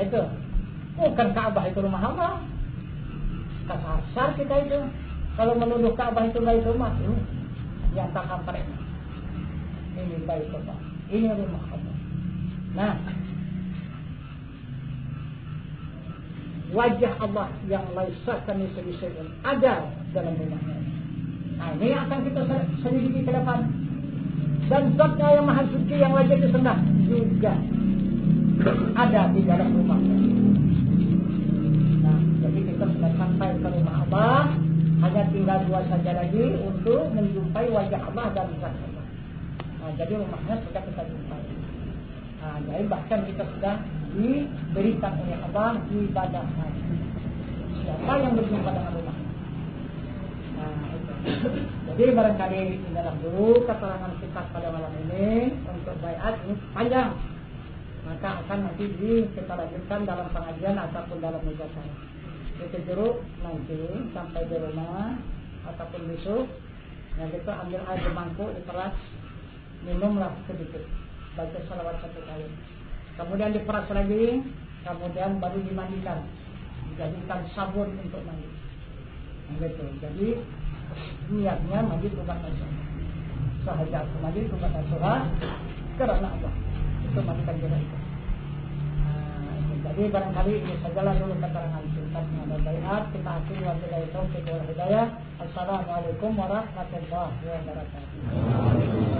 [SPEAKER 1] Itu bukan Ka'bah itu rumah Allah. Kasar kita itu. Kalau menuduh Ka'bah itu Baitullah, ini yang terhampar ini. Ini Baitullah. Ini rumah Allah. Nah, wajah Allah yang laisa kamitslihi syai'un ada dalam rumahnya. Nah, ini akan kita selidiki ke depan. Dan zatnya yang maha suci yang wajib disembah juga ada di dalam rumahnya. Nah, jadi kita sudah sampai ke rumah Allah. Hanya tinggal 2 saja lagi untuk menjumpai wajah Allah dan zat Allah. Nah, jadi rumahnya sudah kita jumpai. Nah, jadi bahkan kita sudah diberikan oleh Allah ibadah haji. Siapa yang berjumpa dengan rumah? Nah, itu. Jadi barangkali inilah dulu keterangan kita pada malam ini untuk baiat ini panjang. Maka akan nanti kita lanjutkan dalam pengajian ataupun dalam meja saya. Itu jeruk nanti sampai di rumah ataupun besok. Nah, kita ambil air di mangkuk, diperas, minumlah sedikit, baca salawat 1 kali. Kemudian diperas lagi, kemudian baru dimandikan, dijadikan sabun untuk mandi. Nah, gitu. Jadi niatnya mandi tubat nasuha. Sahaja mandi tubat nasuha karena Allah. Itu mandikan juga itu. Jadi barangkali ini sajalah dulu keterangan singkat mengenai baiat. Kita akhiri wabillahi taufiq wal hidayah. Assalamualaikum warahmatullahi wabarakatuh.